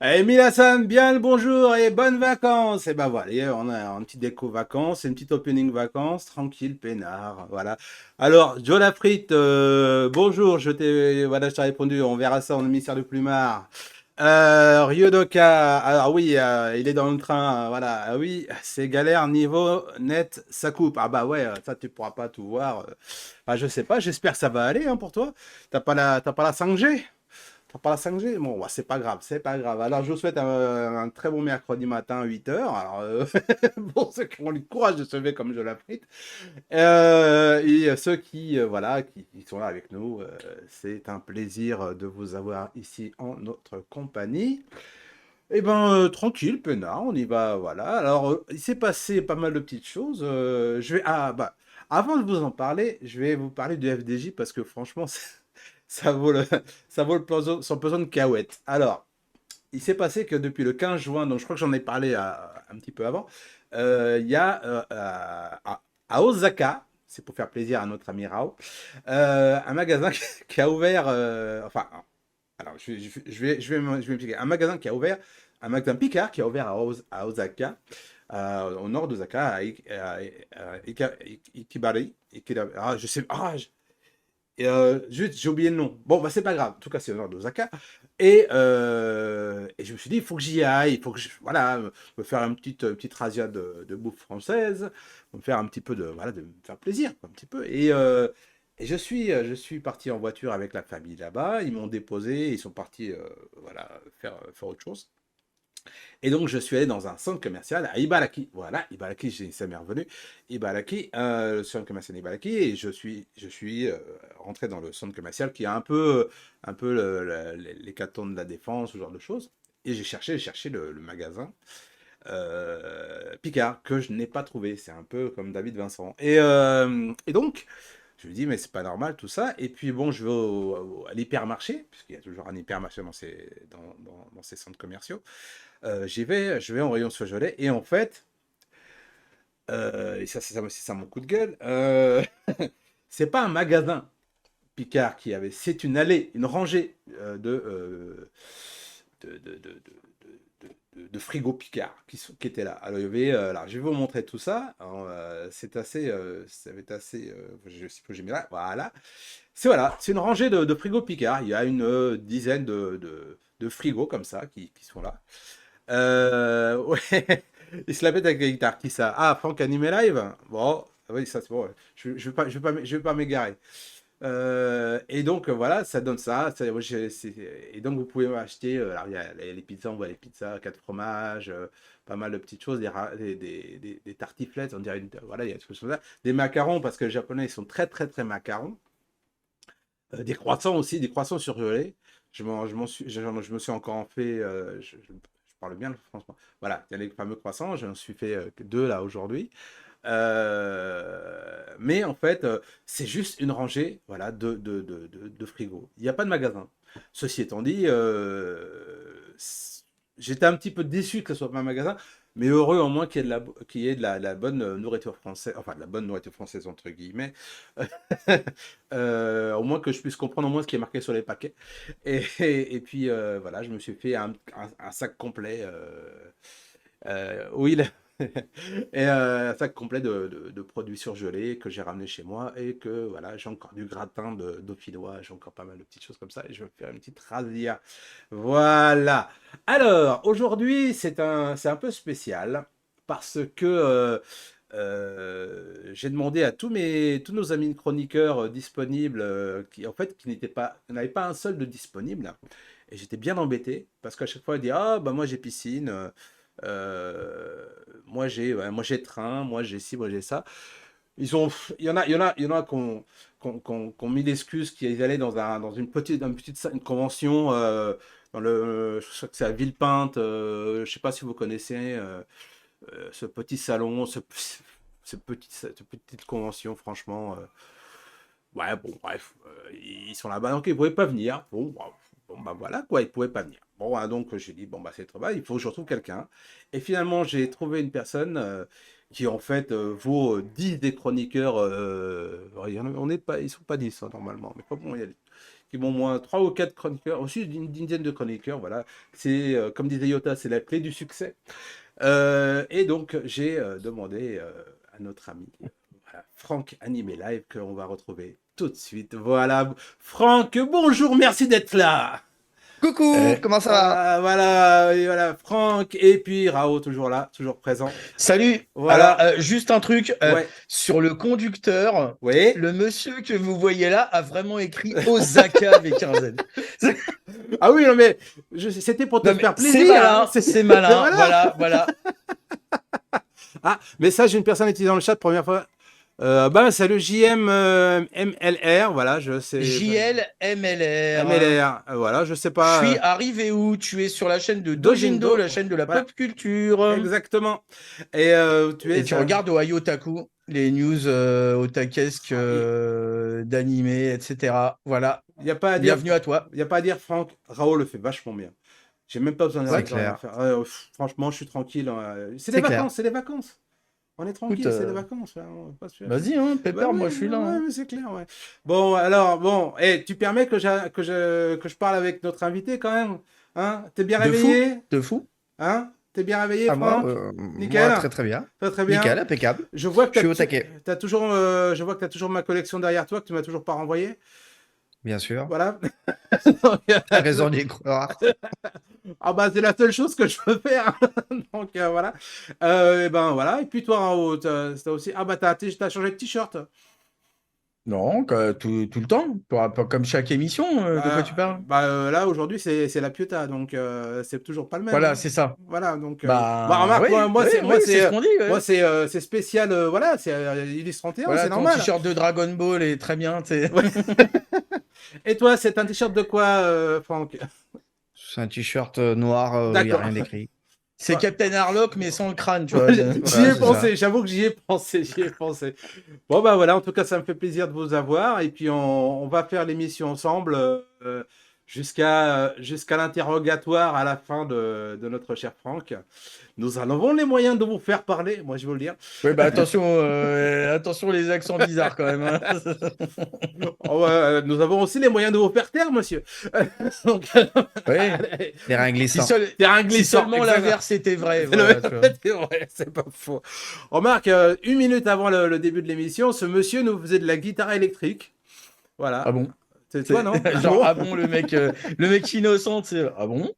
Emile Hassan, bien le bonjour et bonnes vacances. Et ben voilà, on a un petit déco vacances, une petite opening vacances, tranquille, peinard, voilà. Alors, Joe Lafrite, bonjour, je t'ai répondu, on verra ça en émissaire de Plumard. Ryodoka, alors oui, il est dans le train, voilà. Ah oui, c'est galère, niveau net, ça coupe. Ah bah ouais, ça tu pourras pas tout voir. Ah, je sais pas, j'espère que ça va aller hein, pour toi. T'as pas la 5G? T'as pas la 5G? Bon, bah, c'est pas grave, c'est pas grave. Alors, je vous souhaite un très bon mercredi matin à 8 heures. Alors, pour ceux qui ont le courage de se lever comme je l'apprête. Et ceux qui, voilà, qui sont là avec nous, c'est un plaisir de vous avoir ici en notre compagnie. Eh ben, tranquille, peinard, on y va, voilà. Alors, il s'est passé pas mal de petites choses. Bah, avant de vous en parler, je vais vous parler du FDJ parce que franchement, ça vaut le, ça vaut son pesant de cacahuètes. Alors, il s'est passé que depuis le 15 juin, donc je crois que j'en ai parlé un petit peu avant, il y a à Osaka, c'est pour faire plaisir à notre ami Rao, un magasin qui a ouvert, enfin, alors je vais m'expliquer, un magasin qui a ouvert, un magasin Picard qui a ouvert à Osaka, au nord d'Osaka, Ikibari, je sais, j'ai oublié le nom. Bon, bah, c'est pas grave. En tout cas, c'est au nord d'Osaka. Et je me suis dit, il faut que j'y aille. Il faut que voilà, me faire une petite razzia de bouffe française. Me faire un petit peu voilà, de me faire plaisir, quoi, un petit peu. Et je suis parti en voiture avec la famille là-bas. Ils m'ont déposé. Ils sont partis, voilà, faire autre chose. Et donc, je suis allé dans un centre commercial à Ibaraki. Voilà, Ibaraki, ça m'est revenu. Ibaraki, le centre commercial Ibaraki. Et je suis rentré dans le centre commercial qui a un peu l'hécatombe de la défense, ce genre de choses. Et j'ai cherché le magasin Picard que je n'ai pas trouvé. C'est un peu comme David Vincent. Et donc, je me dis, mais c'est pas normal tout ça. Et puis bon, je vais à l'hypermarché, puisqu'il y a toujours un hypermarché dans ces centres commerciaux. Je vais en rayon Beaujolais et en fait, et ça c'est ça mon coup de gueule, c'est pas un magasin Picard qui avait, c'est une allée, une rangée de frigo Picard qui étaient là. Alors, alors, je vais vous montrer tout ça. Alors, ça va être assez, je sais pas, j'ai mis là, voilà. C'est une rangée de frigo Picard. Il y a une dizaine de frigos comme ça qui sont là. Ouais, il se la pète avec la guitare. Qui ça? Ah, Franck Animé Live? Bon, ah oui, ça c'est bon. Ouais. Je vais pas m'égarer. Et donc voilà, ça donne ça. Ouais, et donc vous pouvez acheter. Alors il y a les pizzas, on voit les pizzas, 4 fromages, pas mal de petites choses, des tartiflettes, on dirait. Voilà, il y a des choses comme ça. Des macarons, parce que les Japonais ils sont très très très macarons. Des croissants aussi, des croissants surgelés. Je me suis encore en fait. Je parle bien le français. Voilà, il y a les fameux croissants. J'en suis fait que deux là aujourd'hui. Mais en fait, c'est juste une rangée, voilà, de frigo. Il n'y a pas de magasin. Ceci étant dit, j'étais un petit peu déçu que ce soit pas un magasin, mais heureux au moins qu'il y ait de la bonne nourriture française, enfin de la bonne nourriture française entre guillemets, au moins que je puisse comprendre au moins ce qui est marqué sur les paquets. Et puis voilà, je me suis fait un sac complet. Oui, un sac complet de produits surgelés que j'ai ramené chez moi et que voilà, j'ai encore du gratin de dauphinois, j'ai encore pas mal de petites choses comme ça et je vais me faire une petite razzia. Voilà. Alors, aujourd'hui, c'est un peu spécial parce que j'ai demandé à tous nos amis chroniqueurs disponibles qui, en fait, n'avaient pas un seul de disponible. Et j'étais bien embêté parce qu'à chaque fois, ils disent ah, bah moi j'ai piscine. Moi j'ai train, moi j'ai ci, moi j'ai ça. Il y en a qui ont mis l'excuse qu'ils allaient dans une convention je crois que c'est à Villepinte, je sais pas si vous connaissez ce petit salon, cette petite convention, franchement. Ouais, bon, bref, ils sont là-bas, donc ils ne pouvaient pas venir. Bon, bah voilà quoi, ils ne pouvaient pas venir. Bon, hein, donc j'ai dit, bon, bah c'est trop bien, il faut que je retrouve quelqu'un. Et finalement, j'ai trouvé une personne qui, en fait, vaut 10 des chroniqueurs. On n'est pas, ils sont pas 10 hein, normalement, mais pas bon, il y a qui vont moins 3 ou 4 chroniqueurs, aussi une dizaine de chroniqueurs, voilà. C'est, comme disait Yota, c'est la clé du succès. Et donc, j'ai demandé à notre ami voilà, Franck Animé Live qu'on va retrouver tout de suite. Voilà, Franck, bonjour, merci d'être là. Coucou, comment ça va? Voilà, et voilà, Franck, et puis Rao, toujours là, toujours présent. Salut. Alors, Voilà, juste un truc, ouais, sur le conducteur, oui. le monsieur que vous voyez là a vraiment écrit Osaka avec un Z. Ah oui, non, mais c'était pour te Non mais faire plaisir. Hein. c'est malin, Voilà. voilà. Ah, message d'une personne utilisant dans le chat, première fois. C'est le JM MLR, voilà, je sais. JLMLR. MLR, voilà, je sais Je pas. suis arrivé où? Tu es sur la chaîne de Dojendo, Dojendo, la chaîne de la voilà, pop culture. exactement. Et tu Et es. tu regardes Ohio Otaku, les news otakesques d'animé, etc. Voilà. Il n'y a pas à dire. Bienvenue à toi. Il n'y a pas à dire, Franck. Raoul le fait vachement bien. J'ai même pas besoin de C'est rien clair. faire. Franchement, je suis tranquille. C'est les C'est clair. vacances, c'est les vacances. On est Écoute, tranquille, c'est les vacances. Hein, on va pas se faire chier. vas-y, hein, Bah pépère, oui, moi je suis là. ouais, Hein. mais c'est clair, ouais. Bon, alors, bon, tu permets que je parle avec notre invité quand même? Hein? T'es bien De fou, réveillé? de fou. Hein? T'es bien réveillé, Ah, moi, Franck? moi, Nickel? très très bien. Très très bien. Nickel, impeccable. Je vois que Je suis au taquet, t'as toujours, je vois que t'as toujours ma collection derrière toi, que tu m'as toujours pas renvoyé. bien sûr. Voilà. T'as raison d'y croire. Ah bah c'est la seule chose que je peux faire. Donc voilà. Et ben voilà. Et puis toi, en haut, t'as aussi. Ah bah t'as changé de t-shirt. Non, tout le temps. Pas comme chaque émission, de quoi tu parles? Là aujourd'hui c'est la Pietà, donc c'est toujours pas le même. Voilà, Hein. c'est ça. Voilà donc. Bah Bah remarque oui, oui, oui, c'est ce qu'on dit. moi Ouais. c'est spécial. Voilà c'est Illustre 31, c'est Voilà, ton normal. t-shirt de Dragon Ball est très bien. Ouais. Et toi c'est un t-shirt de quoi, Franck? C'est un t-shirt noir, il n'y a D'accord. rien d'écrit. C'est Captain Harlock, mais sans le crâne, tu vois. J'y Voilà, ai c'est ça. pensé, j'avoue que j'y ai pensé, j'y ai pensé. Bon, bah voilà, en tout cas, ça me fait plaisir de vous avoir. Et puis, on va faire l'émission ensemble jusqu'à l'interrogatoire à la fin de notre cher Franck. Nous en avons les moyens de vous faire parler, moi, je veux le dire. Oui, bah attention les accents bizarres quand même. Hein. Oh, nous avons aussi les moyens de vous faire taire, monsieur. Donc, Oui, allez, terrain glissant. terrain Si glissant. seulement Exactement. l'inverse était vrai. Voilà, tu vois. C'est vrai, c'est pas faux. Remarque, une minute avant le début de l'émission, ce monsieur nous faisait de la guitare électrique. Voilà. Ah bon? C'est toi, non? Genre, Bon. ah bon, le mec innocent, tu sais, ah bon?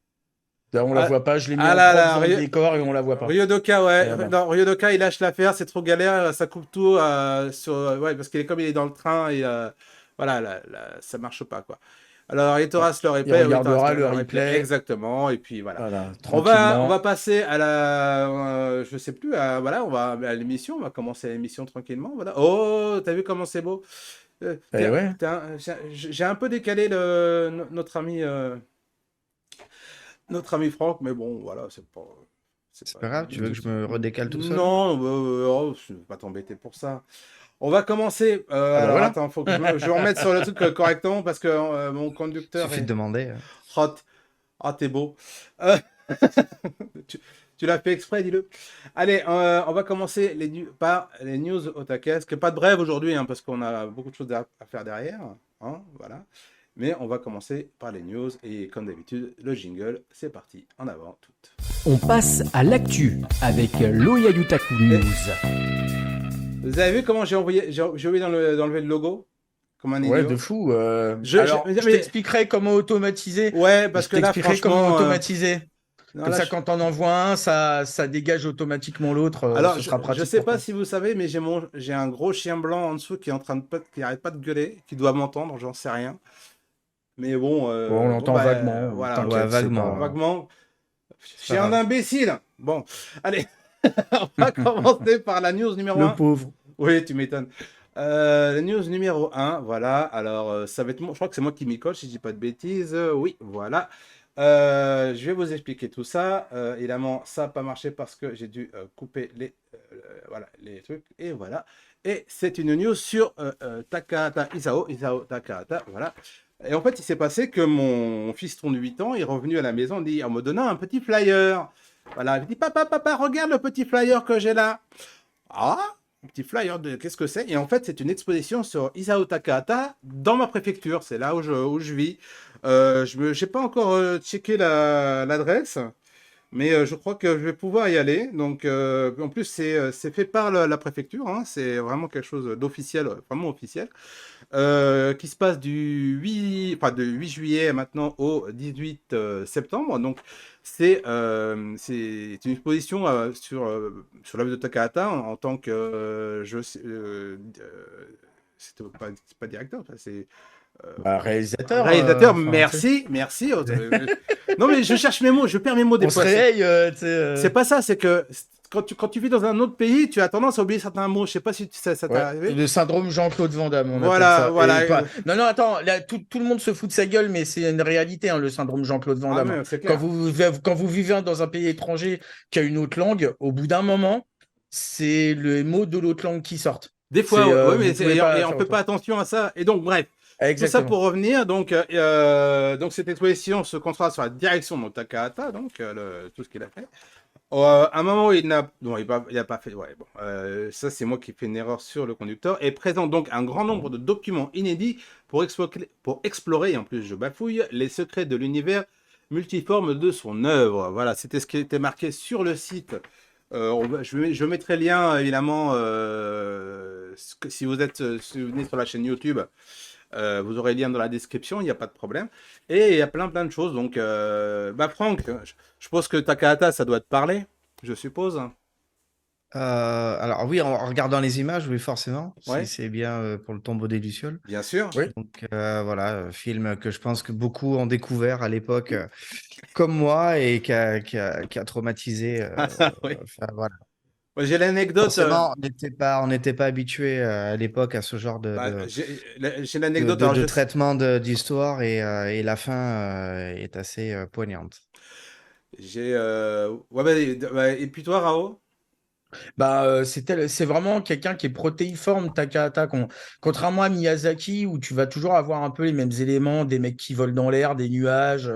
Là, on la Ah, voit pas, je l'ai mis ah en là propre là, dans le décor et on la voit pas. Ryodoka, ouais. Ah, bon. Non, Ryodoka, il lâche l'affaire, c'est trop galère, ça coupe tout ouais, parce qu'il est comme il est dans le train et voilà, ça marche pas, quoi. Alors, il te reste le Il replay, oui, il te reste regardera le le replay, replay. exactement, et puis voilà. Voilà, On va tranquillement. passer à je sais plus, voilà, on va à l'émission, on va commencer l'émission tranquillement, voilà. Oh, t'as vu comment c'est beau? Eh ouais. J'ai un peu décalé notre ami Franck, mais bon, voilà, c'est C'est pas pas grave, tu veux que je me redécale tout seul? Non, je vais pas t'embêter pour ça. On va commencer. Ah bah Alors voilà. attends, faut que je remette sur le truc correctement parce que mon conducteur Suffit de est demander. hot. Ah, t'es beau. Euh, tu tu l'as fait exprès, dis-le. Allez, on va commencer par les news otakesques. Pas de brève aujourd'hui, hein, parce qu'on a beaucoup de choses à faire derrière. Hein, voilà. Mais on va commencer par les news. Et comme d'habitude, le jingle, c'est parti. En avant, toutes. On passe à l'actu avec l'Oya Yutaku News. Vous avez vu comment j'ai oublié d'enlever le logo? Comme un Ouais, idiot. de fou. Je- Alors, je- je mais- t'expliquerai comment automatiser. Ouais, parce Je que là, t'expliquerai comment franchement. automatiser. Non, Comme là, ça, quand on envoie un, ça dégage automatiquement l'autre. Alors, Ce je sera ne pratique sais pour pas toi. si vous savez, mais j'ai un gros chien blanc en dessous qui est en train qui arrête pas de gueuler, qui doit m'entendre, j'en sais rien. Mais bon, Bon, on l'entend vaguement. voilà, T'inquiète, ouais, c'est vaguement. pas- vaguement. c'est pas Chien grave. d'imbécile. Bon, allez, on va commencer par la news numéro Le 1. pauvre. Oui, tu m'étonnes. La news numéro 1, voilà. Alors, ça va être je crois que c'est moi qui m'y colle, si je dis pas de bêtises. Oui, voilà. Je vais vous expliquer tout ça. Évidemment, ça n'a pas marché parce que j'ai dû couper voilà, les trucs. Et voilà. Et c'est une news sur Takahata Isao Takahata. Voilà. Et en fait, il s'est passé que mon fiston de 8 ans est revenu à la maison en me donnant un petit flyer. Voilà. Il me dit, papa, regarde le petit flyer que j'ai là. Ah, petit flyer de qu'est-ce que c'est. Et en fait, c'est une exposition sur Isao Takahata dans ma préfecture. C'est là où je vis. J'ai pas encore checké l'adresse, mais je crois que je vais pouvoir y aller. Donc, en plus, c'est fait par la préfecture. Hein. C'est vraiment quelque chose d'officiel, vraiment officiel, qui se passe de 8 juillet maintenant au 18 septembre. Donc, c'est une exposition sur l'œuvre de Takahata en tant que c'est pas directeur, enfin, c'est Bah, réalisateur, réalisateur. enfin, tu sais. Merci. Non, mais je cherche mes mots, je perds mes mots des On se fois. réveille, tu sais. C'est pas ça, c'est que quand tu vis dans un autre pays, tu as tendance à oublier certains mots. Je sais pas si ça t'est Ouais, arrivé. le syndrome Jean-Claude Van Damme, on appelle Voilà, ça. voilà. Non, non, attends, là, tout le monde se fout de sa gueule, mais c'est une réalité, hein, le syndrome Jean-Claude Van Ah, Damme. mais c'est Quand clair. quand vous vivez dans un pays étranger qui a une autre langue, au bout d'un moment, c'est le mot de l'autre langue qui sortent. Des C'est, fois, ouais, vous mais pouvez pas on faire fait pas autrement. attention à ça. Et donc, bref, tout ça Exactement. pour revenir. Donc cette exposition se concentre sur la direction de Takahata, donc tout ce qu'il a fait. À un moment, il a pas fait. Ouais, bon, ça, c'est moi qui fais une erreur sur le conducteur. Et présente donc un grand nombre de documents inédits pour explorer, et en plus, je bafouille, les secrets de l'univers multiforme de son œuvre. Voilà, c'était ce qui était marqué sur le site. Je mettrai le lien, évidemment, si vous venez sur la chaîne YouTube, vous aurez le lien dans la description, il n'y a pas de problème. Et il y a plein de choses. Donc, Franck, je pense que Takahata, ça doit te parler, je suppose. Alors oui, en regardant les images, oui, forcément, si Ouais, c'est bien pour le tombeau des Lucioles. bien sûr. Oui. Donc voilà, film que je pense que beaucoup ont découvert à l'époque, comme moi, et qui a traumatisé. Oui. Enfin, voilà. Moi, j'ai l'anecdote. Forcément, on n'était pas habitué à l'époque à ce genre J'ai l'anecdote. Alors, de traitement d'histoire, et la fin est assez poignante. Ouais, et puis toi, Rao? Bah, c'est vraiment quelqu'un qui est protéiforme, Takahata. Contrairement à Miyazaki, où tu vas toujours avoir un peu les mêmes éléments, des mecs qui volent dans l'air, des nuages,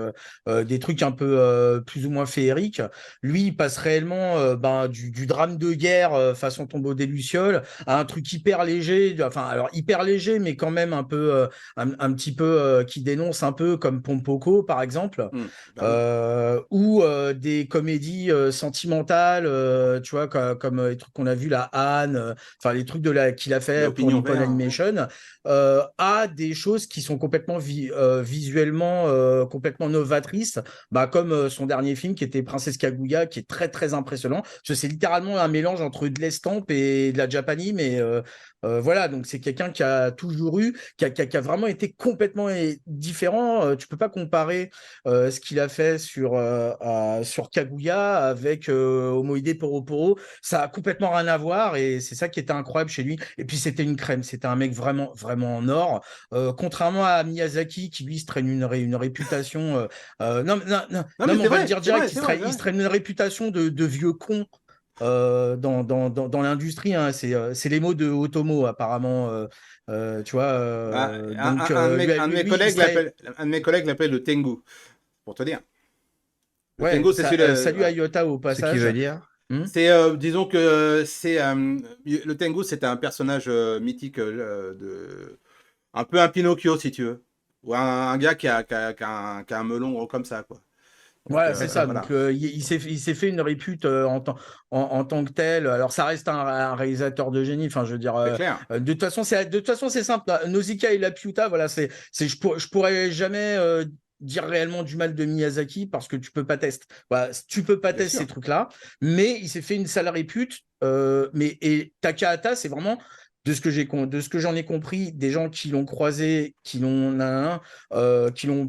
des trucs un peu plus ou moins féeriques. Lui, il passe réellement du drame de guerre façon Tombeau des Lucioles à un truc hyper léger, enfin, alors hyper léger, mais quand même un peu, un petit peu qui dénonce un peu comme Pompoko, par exemple. Bah oui. Ou des comédies sentimentales, tu vois, comme les trucs qu'on a vu, la Anne, enfin les trucs qu'il a fait pour L'opinion Nippon vert. Hein. Animation, à des choses qui sont complètement visuellement complètement novatrices, bah, comme son dernier film qui était Princesse Kaguya, qui est très très impressionnant. Parce que c'est littéralement un mélange entre de l'estampe et de la Japanime, mais voilà, donc c'est quelqu'un qui a toujours eu, qui a vraiment été complètement différent. Tu peux pas comparer ce qu'il a fait sur Kaguya avec Homoide Poro Poro. Ça a complètement rien à voir et c'est ça qui était incroyable chez lui. Et puis c'était une crème, c'était un mec vraiment, vraiment en or. Contrairement à Miyazaki qui lui se traîne une réputation. Non, Non, mais mais c'est on va le vrai, dire c'est vrai, direct, c'est vrai, c'est il vrai. se traîne une réputation de vieux con. Dans l'industrie, hein. C'est les mots de Otomo apparemment, tu vois, Ah, donc lui, un de mes lui, il collègues serait l'appelle le Tengu, pour te dire. Le ouais, Tengu, c'est celui-là. salut à Voilà. Iota au Ce qui passage. veut dire. Hmm. Disons que le Tengu, c'était un personnage mythique un peu un Pinocchio, si tu veux. Ou un gars qui a un melon gros comme ça, quoi. Donc, Ouais, c'est ça. voilà. Donc, il s'est fait une répute en tant que tel. Alors, ça reste un réalisateur de génie. Enfin, je veux dire, C'est clair. de toute façon, c'est simple. Nausicaa et La Piuta, voilà, je pourrais jamais dire réellement du mal de Miyazaki parce que tu peux pas tester. Voilà, tu peux pas Bien tester sûr. ces trucs-là. Mais il s'est fait une sale répute. Et Takahata, c'est vraiment de ce que j'en ai compris, des gens qui l'ont croisé, qui l'ont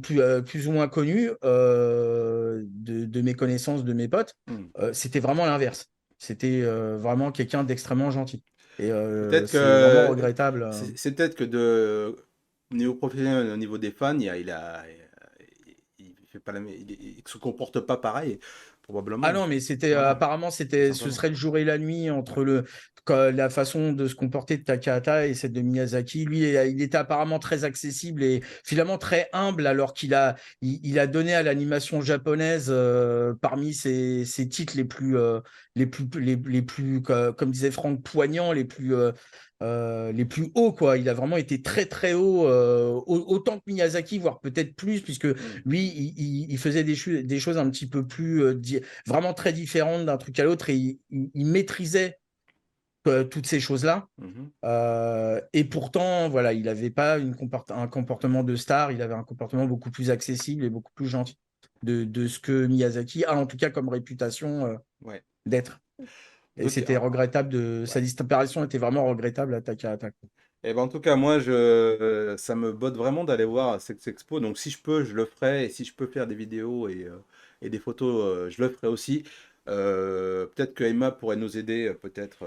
plus ou moins connu, de mes connaissances, de mes potes, Hmm. c'était vraiment l'inverse. C'était vraiment quelqu'un d'extrêmement gentil. Et Peut-être c'est vraiment que regrettable. c'est peut-être que au niveau professionnel, au niveau des fans, il fait pas il se comporte pas pareil, probablement. Ah non, mais c'était Voilà. apparemment ce Simplement. serait le jour et la nuit entre la façon de se comporter de Takahata et celle de Miyazaki. Lui, il était apparemment très accessible et finalement très humble, alors il a donné à l'animation japonaise parmi ses titres les plus comme disait Franck, poignants, les plus hauts, quoi. Il a vraiment été très très haut, autant que Miyazaki, voire peut-être plus, puisque lui, il faisait des choses un petit peu plus vraiment très différentes d'un truc à l'autre, et il maîtrisait toutes ces choses-là. Et pourtant, voilà, il n'avait pas un comportement de star, il avait un comportement beaucoup plus accessible et beaucoup plus gentil de ce que Miyazaki a, en tout cas comme réputation d'être. Et Donc, c'était regrettable sa disparition était vraiment regrettable à Takahata. et ben en tout cas, moi, ça me botte vraiment d'aller voir cette expo. Donc, si je peux, je le ferai. Et si je peux faire des vidéos et des photos, je le ferai aussi. Peut-être que Emma pourrait nous aider, peut-être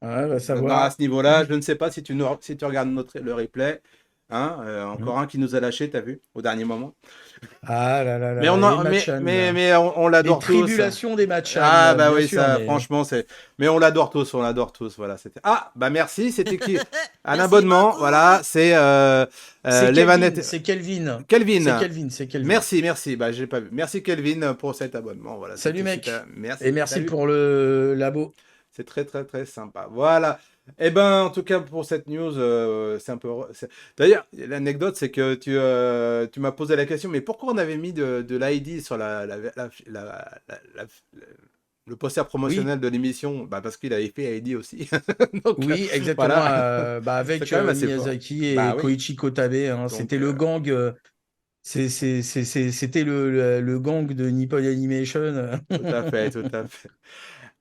Ouais, va à savoir. ce niveau-là. Je ne sais pas si si tu regardes le replay. Hein, Mhm. encore un qui nous a lâché, t'as vu, au dernier moment. Ah là là Mais là, on, les en- Machan, là. mais on Les l'adore tous. tribulations des Machan, Ah bah bien oui, sûr, ça, mais franchement, mais on l'adore tous, voilà, c'était. Ah bah merci, c'était qui? Un Merci abonnement, beaucoup. voilà, c'est c'est l'Evanet. Kelvin, c'est Kelvin. C'est Kelvin, Kelvin, c'est Kelvin. merci, bah j'ai pas vu. Merci Kelvin pour cet abonnement, voilà, Salut, c'était super. mec. Et Merci, merci salut. pour le labo. C'est très très très sympa. Voilà. Eh ben, en tout cas, pour cette news, c'est un peu. D'ailleurs, l'anecdote, c'est que tu m'as posé la question, mais pourquoi on avait mis de l'ID sur le poster Oui, promotionnel de l'émission? Bah, parce qu'il avait fait ID aussi. Donc, oui, exactement. voilà. Bah, C'est avec quand même assez fort. Miyazaki et Bah oui. Koichi Kotabe, hein. Donc, C'était le gang. C'était le gang de Nippon Animation. tout à fait, tout à fait.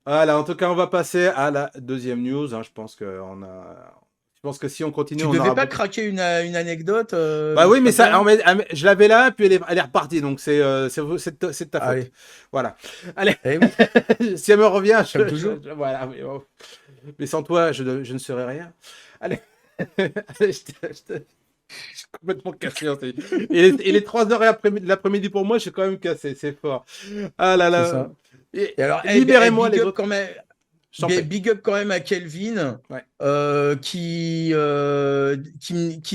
Voilà, en tout cas, on va passer à la deuxième news, hein. Je pense que si on continue, Tu on devais aura pas beaucoup. craquer une anecdote Bah de oui, tout mais à ça, l'heure. je l'avais là, puis elle est repartie, donc c'est de ta faute. Allez, Voilà. Allez, eh oui, si elle me revient, comme toujours. voilà. Mais sans toi, je ne serais rien. Allez, Allez, je suis complètement cassé. Il est 3 heures de l'après-midi pour moi, je suis quand même cassé, c'est fort. Ah là C'est là. ça. Et alors, Libérez-moi les autres. Je t'en prie. big up quand même à Kelvin, Ouais. qui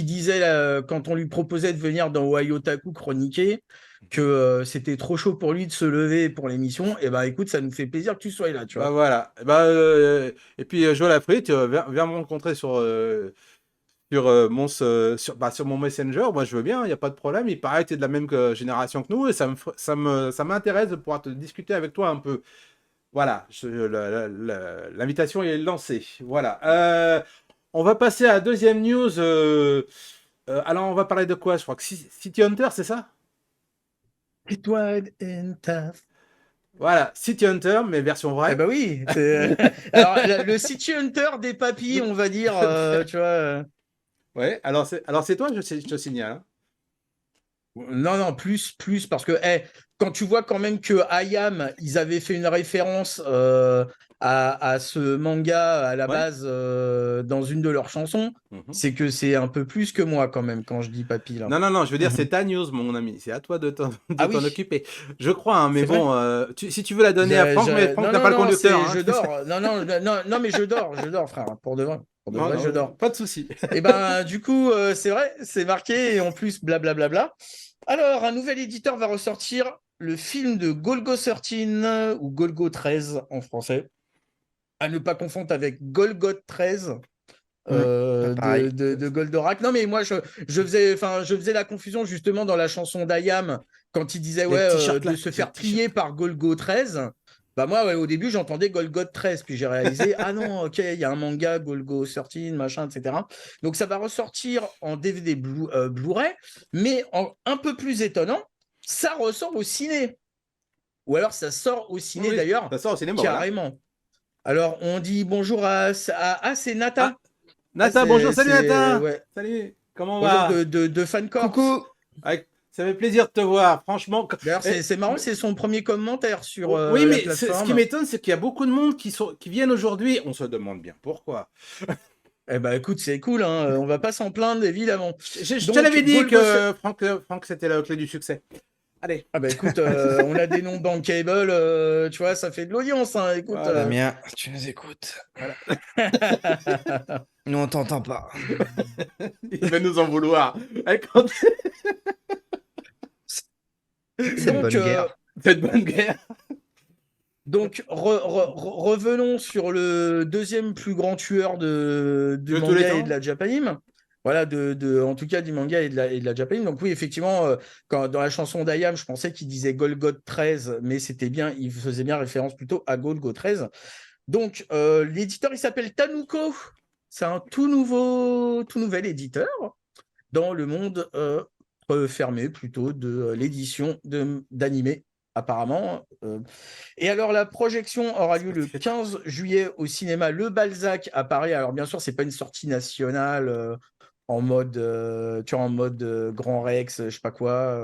disait, quand on lui proposait de venir dans Wayotaku chroniquer, que c'était trop chaud pour lui de se lever pour l'émission. Et bah écoute, ça nous fait plaisir que tu sois là, tu Bah vois. voilà. Et puis Joël Afrique, viens me rencontrer sur mon Messenger. Moi, je veux bien, il n'y a pas de problème. Il paraît que tu es de la même génération que nous et ça m'intéresse de pouvoir te discuter avec toi un peu. Voilà, l'invitation est lancée. Voilà. On va passer à la deuxième news. Alors, on va parler de quoi? Je crois que City Hunter, c'est ça? It was in tough. Voilà, City Hunter, mais version Eh vraie. ben oui. Alors, le City Hunter des papis, on va dire, tu vois. Ouais, alors c'est toi, je te signale. Hein. Non, non, plus, parce que quand tu vois quand même que Hayam, ils avaient fait une référence à ce manga à la Ouais. base dans une de leurs chansons, Mhm. c'est que c'est un peu plus que moi quand même quand je dis papy là. Non, je veux dire, c'est ta news, mon ami. C'est à toi de Ah t'en oui, occuper. Je crois, hein, mais c'est vrai. bon, si tu veux la donner à Franck, mais Franck Non, n'a pas non, le non, conducteur. Hein. je dors. Non, non, non, non, mais je dors, frère. Pour de vrai, Non, je non, dors. pas de souci. Et ben, du coup, c'est vrai, c'est marqué, et en plus, blablabla. Alors, un nouvel éditeur va ressortir le film de Golgo 13, ou Golgo 13 en français, à ne pas confondre avec Golgoth 13 Pas pareil. de Goldorak. Non, mais moi, je faisais la confusion justement dans la chanson d'Ayam, quand il disait Les t-shirts, de là, se j'ai le faire plier par Golgo 13. Bah moi, ouais, au début, j'entendais Golgoth 13, puis j'ai réalisé, ah non, ok, il y a un manga, Golgo 13, machin, etc. Donc ça va ressortir en DVD Blu-ray, mais un peu plus étonnant, ça ressort au ciné. Ou alors ça sort au ciné Oui, d'ailleurs, ça sort au cinéma, voilà. carrément. Alors on dit bonjour c'est Nata. Ah, Nata, bonjour, salut Nata. Ouais. Salut, comment on Bonjour va? de Fancorp. Coucou! Ça fait plaisir de te voir, franchement. D'ailleurs, Eh, c'est marrant, c'est son premier commentaire sur oui, la mais ce qui plateforme. m'étonne, c'est qu'il y a beaucoup de monde qui viennent aujourd'hui. On se demande bien pourquoi. Eh ben écoute, c'est cool, hein. On va pas s'en plaindre, évidemment. Je te Donc, l'avais dit Golgo que Franck, c'était la clé du succès. Allez, Ah bah écoute, on a des noms bankable, tu vois, ça fait de l'audience, hein, écoute. voilà, Damien, tu nous écoutes. voilà. Nous, on t'entend pas. Il va nous en vouloir. Eh, quand- C'est de Donc, bonne guerre. Cette bonne guerre. revenons sur le deuxième plus grand tueur du De tous les manga et de temps. la Japanime. Voilà, en tout cas du manga et de la Japanime. Donc oui, effectivement, dans la chanson d'Ayam, je pensais qu'il disait Golgoth 13, mais c'était bien, il faisait bien référence plutôt à Golgo 13. Donc l'éditeur, il s'appelle Tanuko. C'est un tout nouvel éditeur dans le monde fermé plutôt de l'édition d'animé, apparemment. Et alors, la projection aura C'est lieu pas le ce qu'il fait. 15 juillet au cinéma Le Balzac à Paris. Alors, bien sûr, c'est pas une sortie nationale en mode, tu vois, en mode Grand Rex, je sais pas quoi,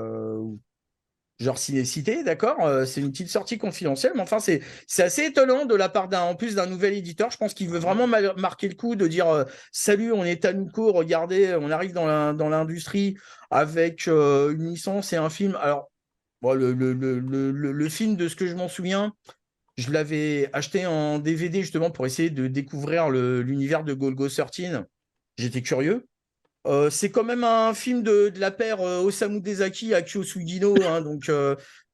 genre Ciné-Cité, d'accord. C'est une petite sortie confidentielle, mais enfin, c'est assez étonnant de la part en plus d'un nouvel éditeur. Je pense qu'il veut vraiment marquer le coup de dire salut, on est Tanuko, regardez, on arrive dans l'industrie avec une licence et un film. Alors, bon, le film, de ce que je m'en souviens, je l'avais acheté en DVD justement pour essayer de découvrir l'univers de Golgo 13. J'étais curieux. C'est quand même un film de la paire Osamu Dezaki, Akio Sugino, hein, donc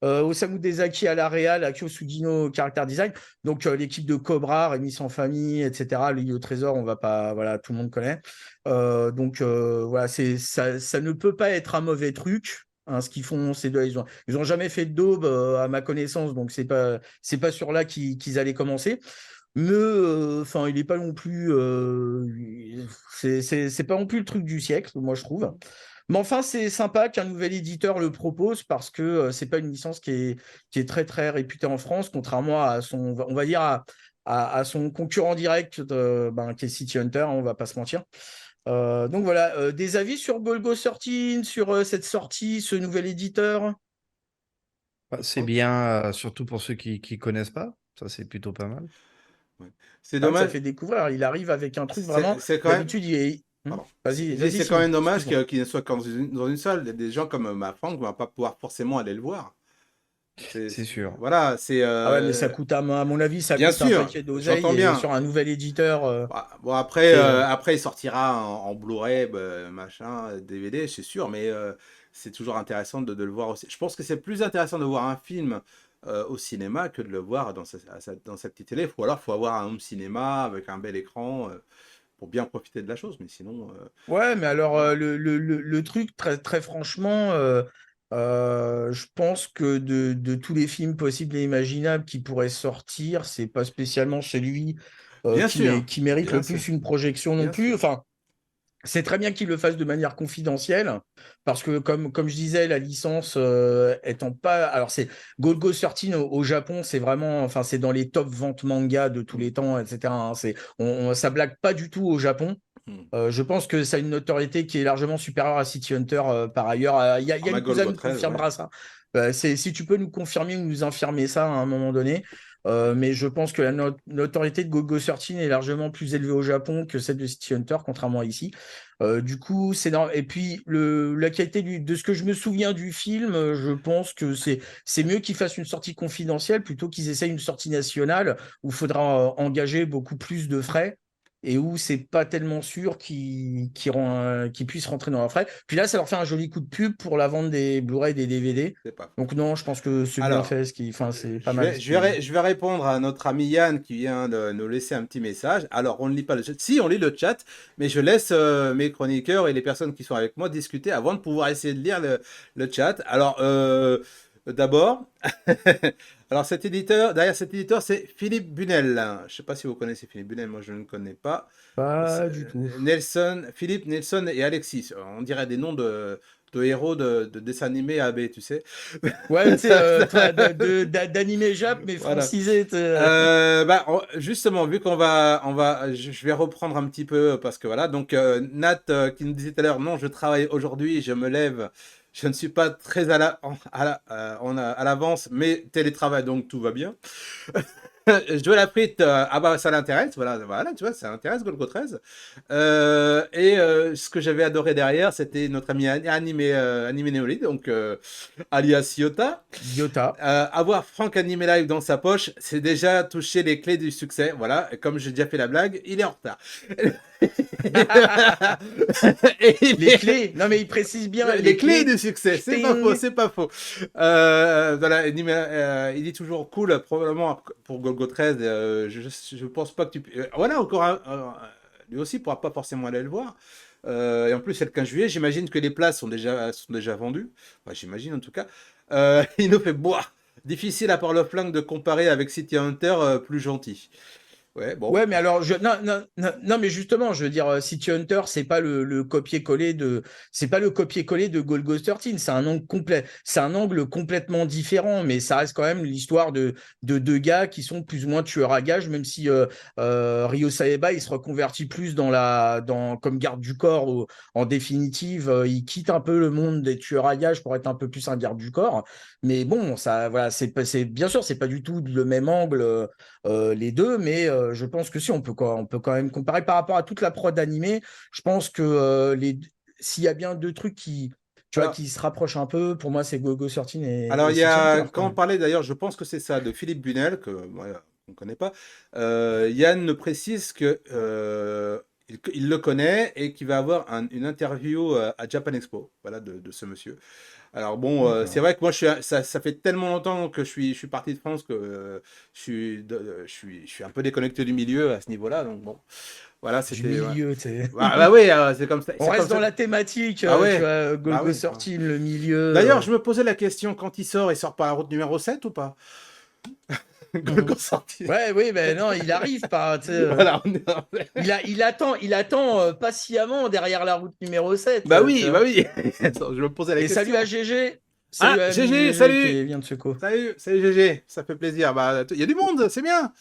Osamu Dezaki à la réal, Akio Sugino au character design. Donc l'équipe de Cobra, Rémi sans famille, etc. L'île au trésor, on va pas, voilà, tout le monde connaît. Donc voilà, ça ne peut pas être un mauvais truc. Hein, ce qu'ils font, ces deux, ils ont jamais fait de daube à ma connaissance, donc c'est pas sur là qu'ils allaient commencer. Mais enfin, il est pas non plus, c'est pas non plus le truc du siècle, moi je trouve. Mais enfin, c'est sympa qu'un nouvel éditeur le propose parce que c'est pas une licence qui est très très réputée en France, contrairement à son, on va dire à son concurrent direct, qui est City Hunter, hein, on va pas se mentir. Donc voilà, des avis sur Golgo 13, sur cette sortie, ce nouvel éditeur. Bah, c'est bien, surtout pour ceux qui connaissent pas. Ça, c'est plutôt pas mal. Ouais. C'est Ah, ça dommage. fait découvrir. Il arrive avec un truc vraiment. C'est quand même. D'habitude, il est. Pardon. Vas-y, Je dis, vas-y, c'est quand Simon. même dommage Excuse-moi. qu'il ne soit qu'dans une salle. Des gens comme ma Franck ne vont pas pouvoir forcément aller le voir. C'est sûr. Voilà, c'est. Ah ouais, mais ça coûte, à mon avis, ça Bien coûte un sûr, paquet d'oseille. j'entends Et bien. sur un nouvel éditeur, Bah, bon, après, c'est. après, il sortira en Blu-ray, bah, machin, DVD, c'est sûr, mais c'est toujours intéressant de le voir aussi. Je pense que c'est plus intéressant de voir un film au cinéma que de le voir dans sa petite télé. Ou alors, il faut avoir un home cinéma avec un bel écran pour bien profiter de la chose. Mais sinon, Ouais, mais alors, voilà. le truc, très, très franchement, je pense que de tous les films possibles et imaginables qui pourraient sortir, c'est pas spécialement celui Bien sûr, qui mérite bien le sûr, plus une projection non bien plus. sûr. Enfin. C'est très bien qu'ils le fassent de manière confidentielle, parce que comme je disais, la licence étant pas. Alors, c'est Golgo 13 au Japon, c'est vraiment. Enfin, c'est dans les top ventes manga de tous Mm, les temps, etc. Hein. Ça blague pas du tout au Japon. mm. Je pense que ça a une notoriété qui est largement supérieure à City Hunter par ailleurs. Il y a Ma une cousin Golgo nous 13, ouais. confirmera ça. Si tu peux nous confirmer ou nous infirmer ça à un moment donné. Mais je pense que la notoriété de Golgo 13 est largement plus élevée au Japon que celle de City Hunter, contrairement à ici. Du coup, c'est normal. Et puis, la qualité de ce que je me souviens du film, je pense que c'est mieux qu'ils fassent une sortie confidentielle plutôt qu'ils essayent une sortie nationale où il faudra engager beaucoup plus de frais et où c'est pas tellement sûr qu'ils puissent rentrer dans leurs frais. Puis là, ça leur fait un joli coup de pub pour la vente des Blu-ray et des DVD. C'est pas faux. Donc non, je pense que c'est bien Alors, fait, enfin, c'est pas mal. je vais répondre à notre ami Yann qui vient de nous laisser un petit message. Alors, on ne lit pas le chat. Si, on lit le chat, mais je laisse mes chroniqueurs et les personnes qui sont avec moi discuter avant de pouvoir essayer de lire le chat. Alors, d'abord, alors derrière cet éditeur, c'est Philippe Bunel. Je ne sais pas si vous connaissez Philippe Bunel, moi je ne le connais pas. Pas du tout. Philippe, Nelson et Alexis. On dirait des noms de héros de dessins animés AB, tu sais. Ouais, tu sais, d'animé Jap, mais Voilà. francisé. Justement, vu je vais reprendre un petit peu parce que voilà. Donc, Nat qui nous disait tout à l'heure, non, je travaille aujourd'hui, je me lève, je ne suis pas très à l'avance, mais télétravail, donc tout va bien. Joël Afrit, ah bah ça l'intéresse, voilà, tu vois, ça intéresse Golgo 13. Ce que j'avais adoré derrière, c'était notre ami animé Néolith, donc alias Yota. Iota. Avoir Franck Animé Live dans sa poche, c'est déjà toucher les clés du succès. Voilà, et comme j'ai déjà fait la blague, il est en retard. Et il Les est- clés. Non, mais il précise bien. les clés du succès, c'est pas Ting. faux, c'est pas faux. Voilà, il est toujours cool, probablement pour Golgo 13. Je pense pas que tu. Voilà, encore lui aussi pourra pas forcément aller le voir. Et en plus, c'est le 15 juillet. J'imagine que les places sont déjà vendues. Enfin, j'imagine en tout cas. Il nous fait boire. Difficile à part le flingue de comparer avec City Hunter, plus gentil. Ouais, bon. Ouais, mais alors, non, mais justement, je veux dire, City Hunter, c'est pas le copier-coller de Golgo 13, c'est un angle complètement différent, mais ça reste quand même l'histoire de deux gars qui sont plus ou moins tueurs à gages, même si Ryo Saeba, il se reconvertit plus comme garde du corps, en définitive, il quitte un peu le monde des tueurs à gages pour être un peu plus un garde du corps, mais bon, ça, voilà, bien sûr, c'est pas du tout le même angle, les deux, mais je pense que si, on peut quand même comparer par rapport à toute la prod animée. Je pense que s'il y a bien deux trucs Alors, qui se rapprochent un peu, pour moi, c'est Go-Go 13 alors, et il y City a, Hunter, quand quand on même. parlait d'ailleurs, je pense que c'est ça, de Philippe Bunel, que voilà, on ne connaît pas. Yann précise que il le connaît et qu'il va avoir une interview à Japan Expo, voilà, de ce monsieur. Alors bon, c'est D'accord. vrai que moi, ça fait tellement longtemps que je suis parti de France que je suis un peu déconnecté du milieu à ce niveau-là. Donc bon, voilà, Du c'était. Ouais. milieu, tu sais. Bah oui, c'est comme ça. On C'est comme reste dans ça. la thématique, Bah tu ouais, vois, bah Golgo oui. 13, le milieu. D'ailleurs, je me posais la question, quand il sort par la route numéro 7 ou pas? Mhm. Golgo sorti. Ouais, oui, ben non, il arrive pas, tu sais, Voilà, il attend patiemment derrière la route numéro 7, bah tu oui, bah vois. oui. Je me posais la Et salut à question. GG. Ah, Salut à l'ami GG, GG salut! qui vient de Seco. Salut GG, ça fait plaisir. Bah, il y a du monde, c'est bien.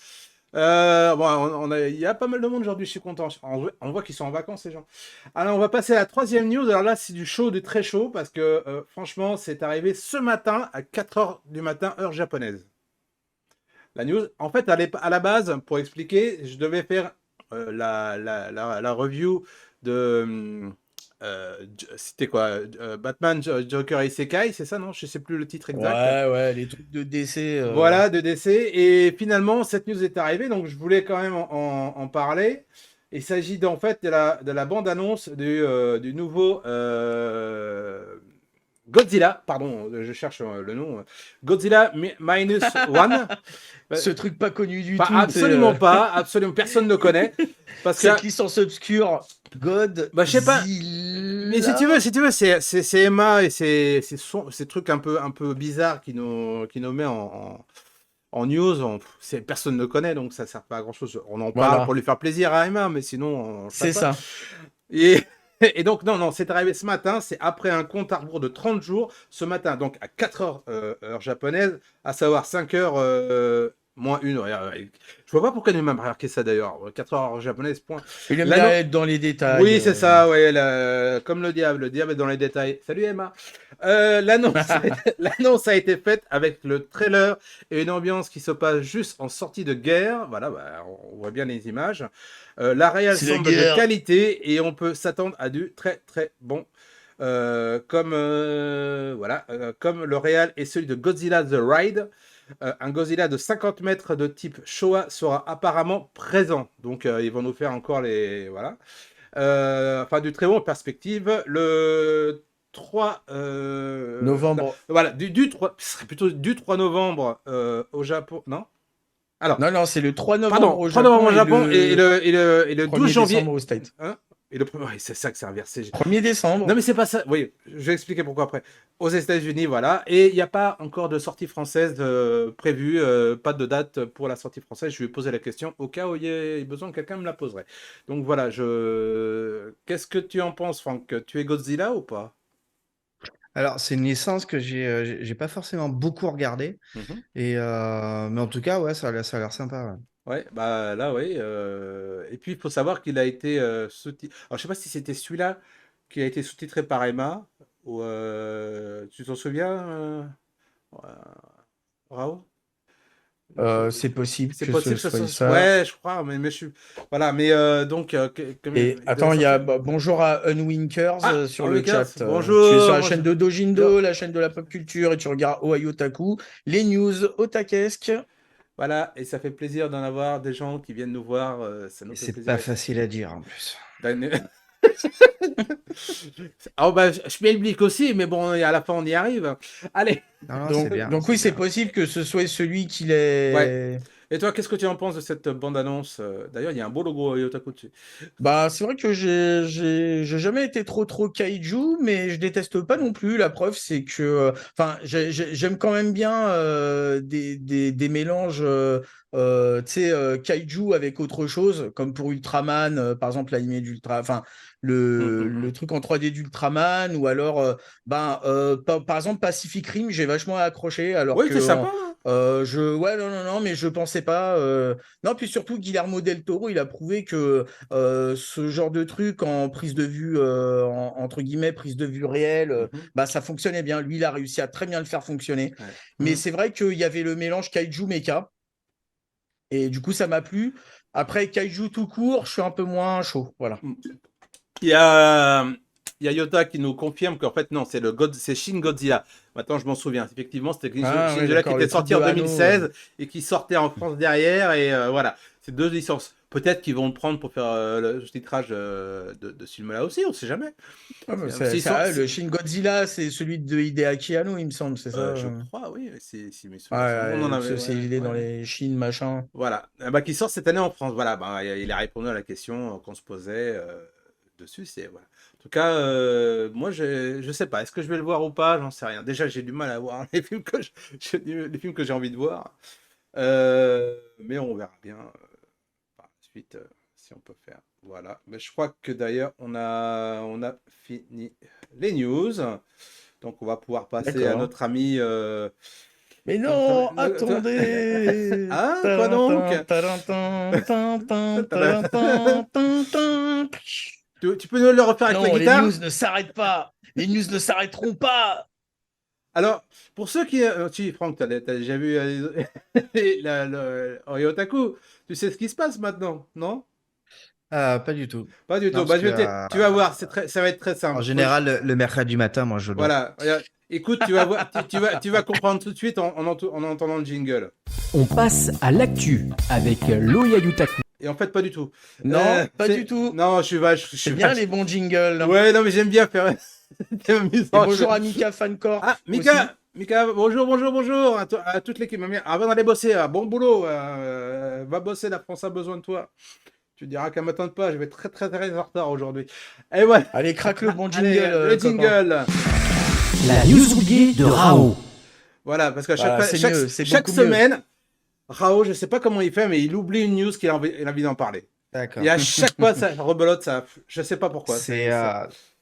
Bon, il y a pas mal de monde aujourd'hui, je suis content. On voit qu'ils sont en vacances, ces gens. Alors, on va passer à la troisième news. Alors là, c'est du chaud, du très chaud, parce que franchement, c'est arrivé ce matin à 4 h du matin, heure japonaise. La news, en fait, à la base, pour expliquer, je devais faire la review de. C'était quoi? Batman, Joker et Isekai, c'est ça, non? Je sais plus le titre exact. Ouais, ouais, les trucs de décès. Voilà, de décès. Et finalement, cette news est arrivée, donc je voulais quand même en parler. Il s'agit en fait de la bande-annonce du nouveau Godzilla. Pardon, je cherche le nom. Godzilla Minus One. Ce truc pas connu du Pas, tout, absolument pas, absolument personne ne connaît. Parce que, cette licence obscure, bah, je sais pas. Mais Godzilla. si tu veux, c'est Emma et ces trucs un peu bizarres qui nous met en news. Personne ne connaît, donc ça sert pas à grand chose. On en parle pour Voilà, lui faire plaisir à Emma, mais sinon, on le ferait c'est pas. ça. Et, et donc, non, non, c'est arrivé ce matin. C'est après un compte à rebours de 30 jours. Ce matin, donc à 4 heures, heure japonaise, à savoir 5 heures moins 1. Je vois pas pourquoi il m'a marqué ça d'ailleurs. 4 heures japonaises, point. Il aime bien L'annon- être dans les détails. Oui, c'est ça, ouais, comme le diable est dans les détails. Salut Emma. L'annonce a été faite avec le trailer et une ambiance qui se passe juste en sortie de guerre. Voilà, bah, on voit bien les images. La réal C'est la semble de guerre. qualité et on peut s'attendre à du très très bon. Comme le réal et celui de Godzilla The Ride. Un Godzilla de 50 mètres de type Showa sera apparemment présent. Donc ils vont nous faire encore les. Voilà. Enfin, du très bon perspective. Le 3. Novembre. Voilà, du 3. Ce serait plutôt du 3 novembre au Japon. Non? Alors, Non, non, c'est le 3 novembre pardon, au 3 novembre Japon au et Japon et le 12 1er janvier. décembre au State. Hein? Et ouais, c'est ça que c'est inversé. 1er Non, décembre. mais c'est pas ça. Oui, je vais expliquer pourquoi après. Aux États-Unis, voilà. Et il n'y a pas encore de sortie française prévue. Pas de date pour la sortie française. Je lui ai posé la question. Au cas où il y ait besoin, quelqu'un me la poserait. Donc voilà, qu'est-ce que tu en penses, Franck? Tu es Godzilla ou pas? Alors, c'est une licence que j'ai pas forcément beaucoup regardé. Mhm. Mais en tout cas, ouais, ça a l'air sympa. Ouais. Ouais, bah là, oui. Et puis, il faut savoir qu'il a été sous-titré. Alors, je sais pas si c'était celui-là qui a été sous-titré par Emma. Ou, tu t'en souviens, Raoult? C'est possible C'est que possible ce que ce soit soit. ça. Ouais, je crois, mais je suis. Voilà, mais donc. Et Il attends, devait il y a sortir. bonjour à Unwinkers Ah, sur le Enriquez, chat. Tu es sur bonjour, la chaîne de bonjour. Dojindo, la chaîne de la pop culture, et tu regardes Ohio Taku, les news otakesques. Voilà, et ça fait plaisir d'en avoir des gens qui viennent nous voir. Ça nous Et fait c'est plaisir pas aussi. facile à dire en plus. Oh, bah, je m'explique aussi, mais bon, à la fin, on y arrive. Allez. Non, c'est Donc, bien. donc c'est oui, c'est bien. possible que ce soit celui qui Ouais. l'ait. Et toi, qu'est-ce que tu en penses de cette bande-annonce? D'ailleurs, il y a un beau logo Yotaku dessus. Bah, c'est vrai que j'ai jamais été trop kaiju, mais je déteste pas non plus. La preuve, c'est que, enfin, j'aime quand même bien des mélanges, tu sais, kaiju avec autre chose, comme pour Ultraman, par exemple, l'animé d'Ultra, enfin, le truc en 3D d'Ultraman, ou alors, par exemple, Pacific Rim, j'ai vachement accroché, alors Oui, c'est que sympa, hein. ouais, non, mais je pensais pas. Non, puis surtout, Guillermo del Toro, il a prouvé que ce genre de truc en prise de vue, entre guillemets, prise de vue réelle, Mhm. bah, ça fonctionnait bien. Lui, il a réussi à très bien le faire fonctionner. Ouais. Mais c'est vrai qu'il y avait le mélange Kaiju Mecha. Et du coup, ça m'a plu. Après, Kaiju tout court, je suis un peu moins chaud. Voilà. Mm. Il y a, il y a Yota qui nous confirme qu'en fait, non, c'est Shin Godzilla. Maintenant, je m'en souviens. Effectivement, c'était Ah Shin ouais, Godzilla qui d'accord, était le truc sorti de en Hano. 2016 et qui sortait en France derrière. Et voilà, c'est deux licences. Peut-être qu'ils vont le prendre pour faire le titrage de ce film-là aussi, on sait jamais. Ah, bah, S'ils sont, le Shin Godzilla, c'est celui de Hideaki Anno, il me semble, c'est ça? je crois, oui, si mes Ouais, souvenirs sont bons, on en ouais, avait. c'est Ouais, il est dans ouais. les Shin, machin. Voilà, bah, qui sort cette année en France. Voilà, bah, il a répondu à la question qu'on se posait dessus. C'est voilà. En tout cas, moi, je sais pas. Est-ce que je vais le voir ou pas? J'en sais rien. Déjà, j'ai du mal à voir les films les films que j'ai envie de voir. Mais on verra bien par la suite si on peut faire. Voilà. Mais je crois que d'ailleurs, on a fini les news. Donc, on va pouvoir passer à D'accord. notre ami. Mais non, attendez! Ah, quoi donc? Tarantin, tarantin, tintin, tarantin, tintin. Tu peux nous le refaire avec la Non, les guitare? news ne s'arrêtent pas! Les news ne s'arrêteront pas! Alors, pour ceux qui. Si, Franck, t'as déjà vu Otaku, tu sais ce qui se passe maintenant, non? Pas du tout. Pas du Non, tout. parce Bah, que tu vas voir, ça va être très en simple. général, le mercredi matin, moi, je dors. Voilà, regarde. Écoute, tu vas voir, tu vas comprendre tout de suite en entendant le jingle. On passe à l'actu avec Loya Yutaku. Et en fait, pas du tout. Non, pas du tout. Non, je suis vache. Je suis C'est bien vache. les bons jingles. Ouais, non, mais j'aime bien faire. C'est amusant. Et bonjour à Mika Fancorp. Ah, aussi. Mika, bonjour à toute l'équipe. Avant d'aller bosser, bon boulot, va bosser, la France a besoin de toi. Tu diras qu'elle m'attende pas, je vais être très très très en retard aujourd'hui. Et voilà. Allez, craque le bon jingle, Allez, le copain. jingle. La news oubliée de Rao. Voilà, parce qu'à Voilà, c'est mieux, c'est chaque beaucoup mieux. semaine, Rao, je sais pas comment il fait, mais il oublie une news qu'il a envie d'en parler. D'accord. Et à chaque fois, ça rebelote, ça. Je sais pas pourquoi.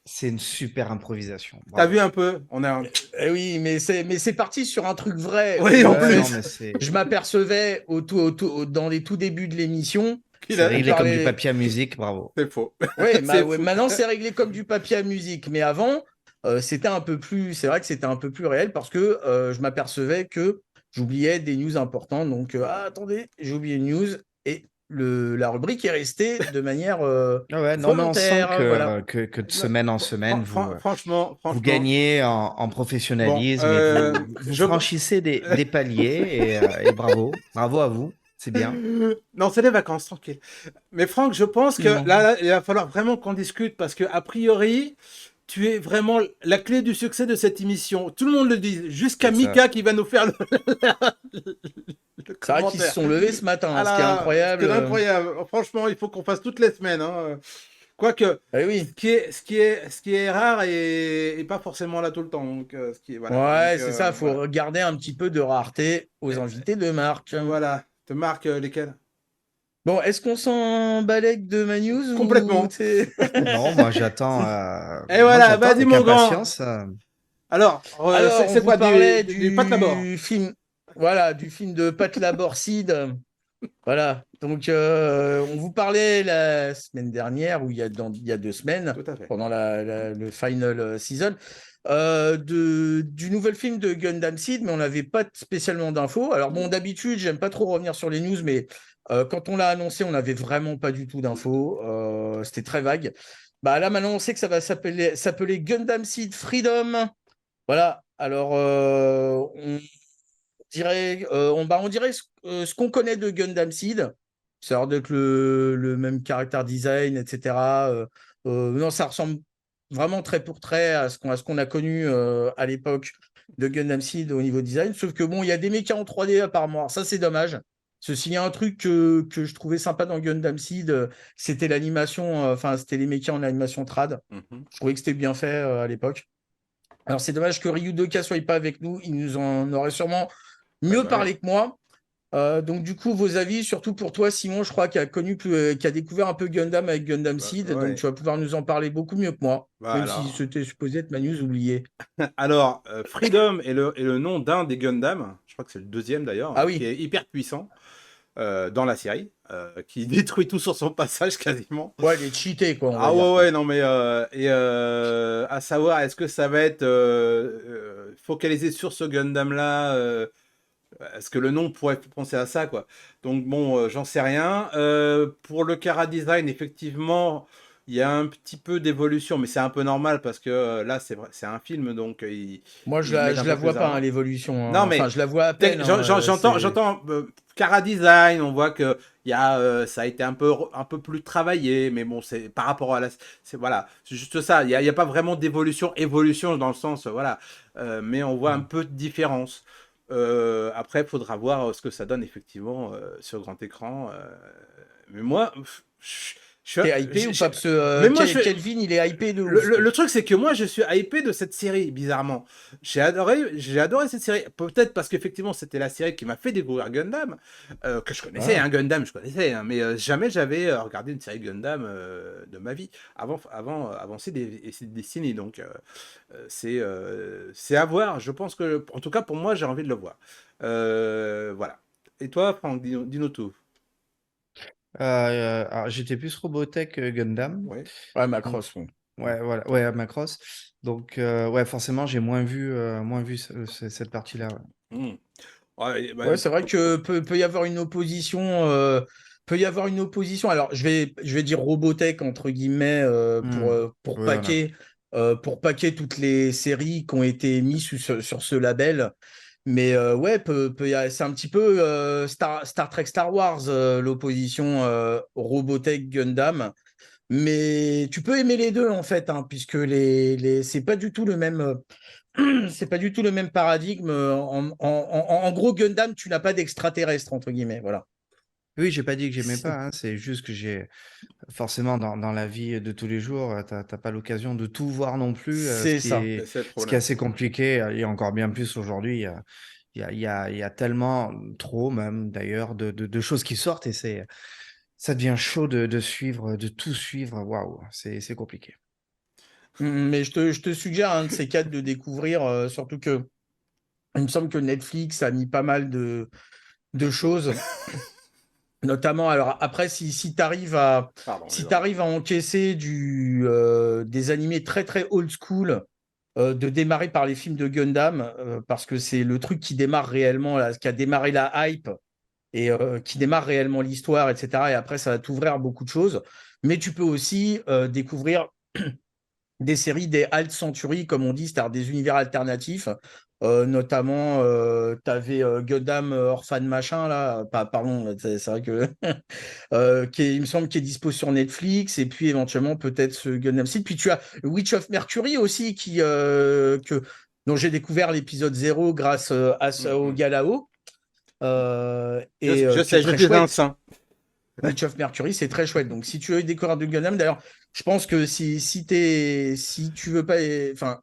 C'est une super improvisation. T'as Bravo. vu un peu? On a. Eh oui, mais c'est parti sur un truc vrai. Oui, en Ouais, plus. non, mais c'est Je m'apercevais dans les tout débuts de l'émission. Qu'il c'est a- réglé comme du parlait- papier à musique, bravo. C'est faux. Ouais, C'est ouais, fou. maintenant c'est réglé comme du papier à musique, mais avant c'était un peu plus, c'est vrai que c'était un peu plus réel parce que je m'apercevais que j'oubliais des news importantes. Donc attendez, j'ai oublié une news et la rubrique est restée de manière Ah ouais, non, mais on sent volontaire. Voilà. que de semaine en semaine, Franchement. vous gagnez en professionnalisme Bon, et vous franchissez des paliers et bravo. Bravo à vous. C'est bien. Non, c'est les vacances, tranquille. Mais Franck, je pense que Non. là, il va falloir vraiment qu'on discute parce que, a priori, tu es vraiment la clé du succès de cette émission. Tout le monde le dit, jusqu'à C'est ça. Mika qui va nous faire le C'est vrai qu'ils se sont levés ce matin, Ah ce qui est là, incroyable. Ce qui est incroyable. Franchement, il faut qu'on fasse toutes les semaines. Hein. Quoique, Eh oui. ce qui est rare et pas forcément là tout le temps. Donc, voilà. Ouais, Donc, c'est ça, il faut voilà. garder un petit peu de rareté aux invités de marque. Voilà. Te marque lesquels? Bon, est-ce qu'on s'en balèque de ma news Complètement. ou Non, moi j'attends. Et voilà, vas-y, avec mon grand. impatience. Alors, Alors, c'est on quoi vous parlait du Pat Labor? film, voilà, du film de Pat Labor Seed. Voilà. Donc, on vous parlait la semaine dernière ou il y a 2 semaines Tout à fait. pendant le final season du nouvel film de Gundam Seed, mais on n'avait pas spécialement d'infos. Alors bon, d'habitude, j'aime pas trop revenir sur les news, mais quand on l'a annoncé, on n'avait vraiment pas du tout d'infos. C'était très vague. Bah là, maintenant, on sait que ça va s'appeler Gundam Seed Freedom. Voilà. Alors, on dirait ce qu'on connaît de Gundam Seed. Ça a l'air d'être le même caractère design, etc. Non, ça ressemble vraiment trait pour trait à ce qu'on a connu à l'époque de Gundam Seed au niveau design. Sauf que bon, il y a des mechas en 3D apparemment. Alors ça, c'est dommage. Ceci, il y a un truc que je trouvais sympa dans Gundam Seed, c'était l'animation, enfin, c'était les mechas en animation trad. Mhm. Je trouvais que c'était bien fait à l'époque. Alors, c'est dommage que Ryu Doka soit pas avec nous. Il nous en aurait sûrement Ouais, mieux bah ouais. parlé que moi. Donc, du coup, vos avis, surtout pour toi, Simon, je crois, qui a découvert un peu Gundam avec Gundam Bah, Seed. Donc, ouais. tu vas pouvoir nous en parler beaucoup mieux que moi, Bah, même si alors, c'était supposé être ma news oubliée. alors Freedom est le nom d'un des Gundam, je crois que c'est le deuxième d'ailleurs, Ah qui oui, est hyper puissant dans la série, qui détruit tout sur son passage quasiment. ouais, les cheatés, quoi, on va Ah dire, ouais, quoi. ouais, non mais à savoir, est-ce que ça va être focalisé sur ce Gundam-là est-ce que le nom pourrait penser à ça, quoi? Donc bon, j'en sais rien. Pour le Chara Design, effectivement, il y a un petit peu d'évolution, mais c'est un peu normal parce que là, c'est vrai, c'est un film, donc Moi, ils le mettent un je peu la plus vois pas, hein, avant. l'évolution, Non, hein. Enfin, mais je la vois à peine, c'est... j'entends Chara Design, on voit que ça a été un peu plus travaillé, mais bon, c'est par rapport à la, c'est voilà, c'est juste ça. Il y a pas vraiment évolution dans le sens, voilà, mais on voit un peu de différence. Après, il faudra voir ce que ça donne effectivement sur grand écran. Mais moi, T'es hypé ou pas? Parce que mais moi, je fais, Kelvin, il est hypé de ouf, quoi. le truc, c'est que moi, je suis hypé de cette série, bizarrement. J'ai adoré cette série. Peut-être parce qu'effectivement, c'était la série qui m'a fait découvrir Gundam, que je connaissais, Ah. hein, Gundam, je connaissais, hein, mais jamais j'avais regardé une série Gundam de ma vie, avant ces décennies. Donc, c'est à voir. Je pense que, en tout cas, pour moi, j'ai envie de le voir. Voilà. Et toi, Franck, dis-nous tout. Alors, j'étais plus Robotech que Gundam. Oui. Ouais, Donc, Macross, bon. ouais, voilà, ouais, à Macross. Donc, ouais, forcément, j'ai moins vu cette partie-là. Ouais. Hmm. Ouais, bah, Ouais, c'est vrai que peut y avoir une opposition. Peut y avoir une opposition. Alors, je vais dire Robotech entre guillemets Hmm. Ouais, on a. pour paquer toutes les séries qui ont été mises sur ce label. Mais ouais, c'est un petit peu Star Trek Star Wars l'opposition Robotech Gundam. Mais tu peux aimer les deux en fait, hein, puisque c'est pas du tout le même. C'est pas du tout le même paradigme. En gros, Gundam, tu n'as pas d'extraterrestre, entre guillemets. Voilà. Oui, j'ai pas dit que j'aimais C'est pas, hein, c'est juste que j'ai forcément dans la vie de tous les jours, t'as pas l'occasion de tout voir non plus, c'est ça. c'est le ce qui est problème. assez compliqué, et encore bien plus aujourd'hui. Il y a tellement, trop même d'ailleurs, de choses qui sortent et ça devient chaud de suivre, de tout suivre. Waouh, c'est compliqué. Mais je te suggère un de ces quatre de découvrir, surtout que il me semble que Netflix a mis pas mal de choses. Notamment, alors après, si tu arrives Pardon, si désolé. t'arrives à encaisser des animés très très old school, de démarrer par les films de Gundam, parce que c'est le truc qui démarre réellement, là, qui a démarré la hype et qui démarre réellement l'histoire, etc. Et après, ça va t'ouvrir beaucoup de choses. Mais tu peux aussi découvrir des séries, des alt century, comme on dit, c'est-à-dire des univers alternatifs. Notamment, tu avais Gundam Orphan Machin, là, pardon, c'est vrai que il me semble qu'il est dispo sur Netflix, et puis éventuellement peut-être ce Gundam Seed. Puis tu as Witch of Mercury aussi, dont j'ai découvert l'épisode 0 grâce au Mhm. Galao, et Je qui est sais, je très suis un chouette. saint. Witch of Mercury, c'est très chouette. Donc, si tu veux découvrir du Gundam, d'ailleurs, je pense que si tu veux pas, enfin,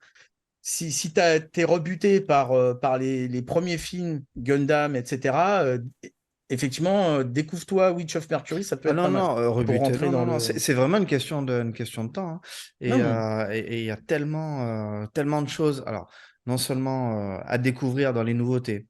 si t'es rebuté par les premiers films Gundam, etc., effectivement, découvre-toi Witch of Mercury, ça peut Ah être non, pas mal non, pour rebuté, rentrer non, dans non, non, le. c'est vraiment une question de temps, hein. Non, mais Et il y a tellement de choses, alors, non seulement à découvrir dans les nouveautés,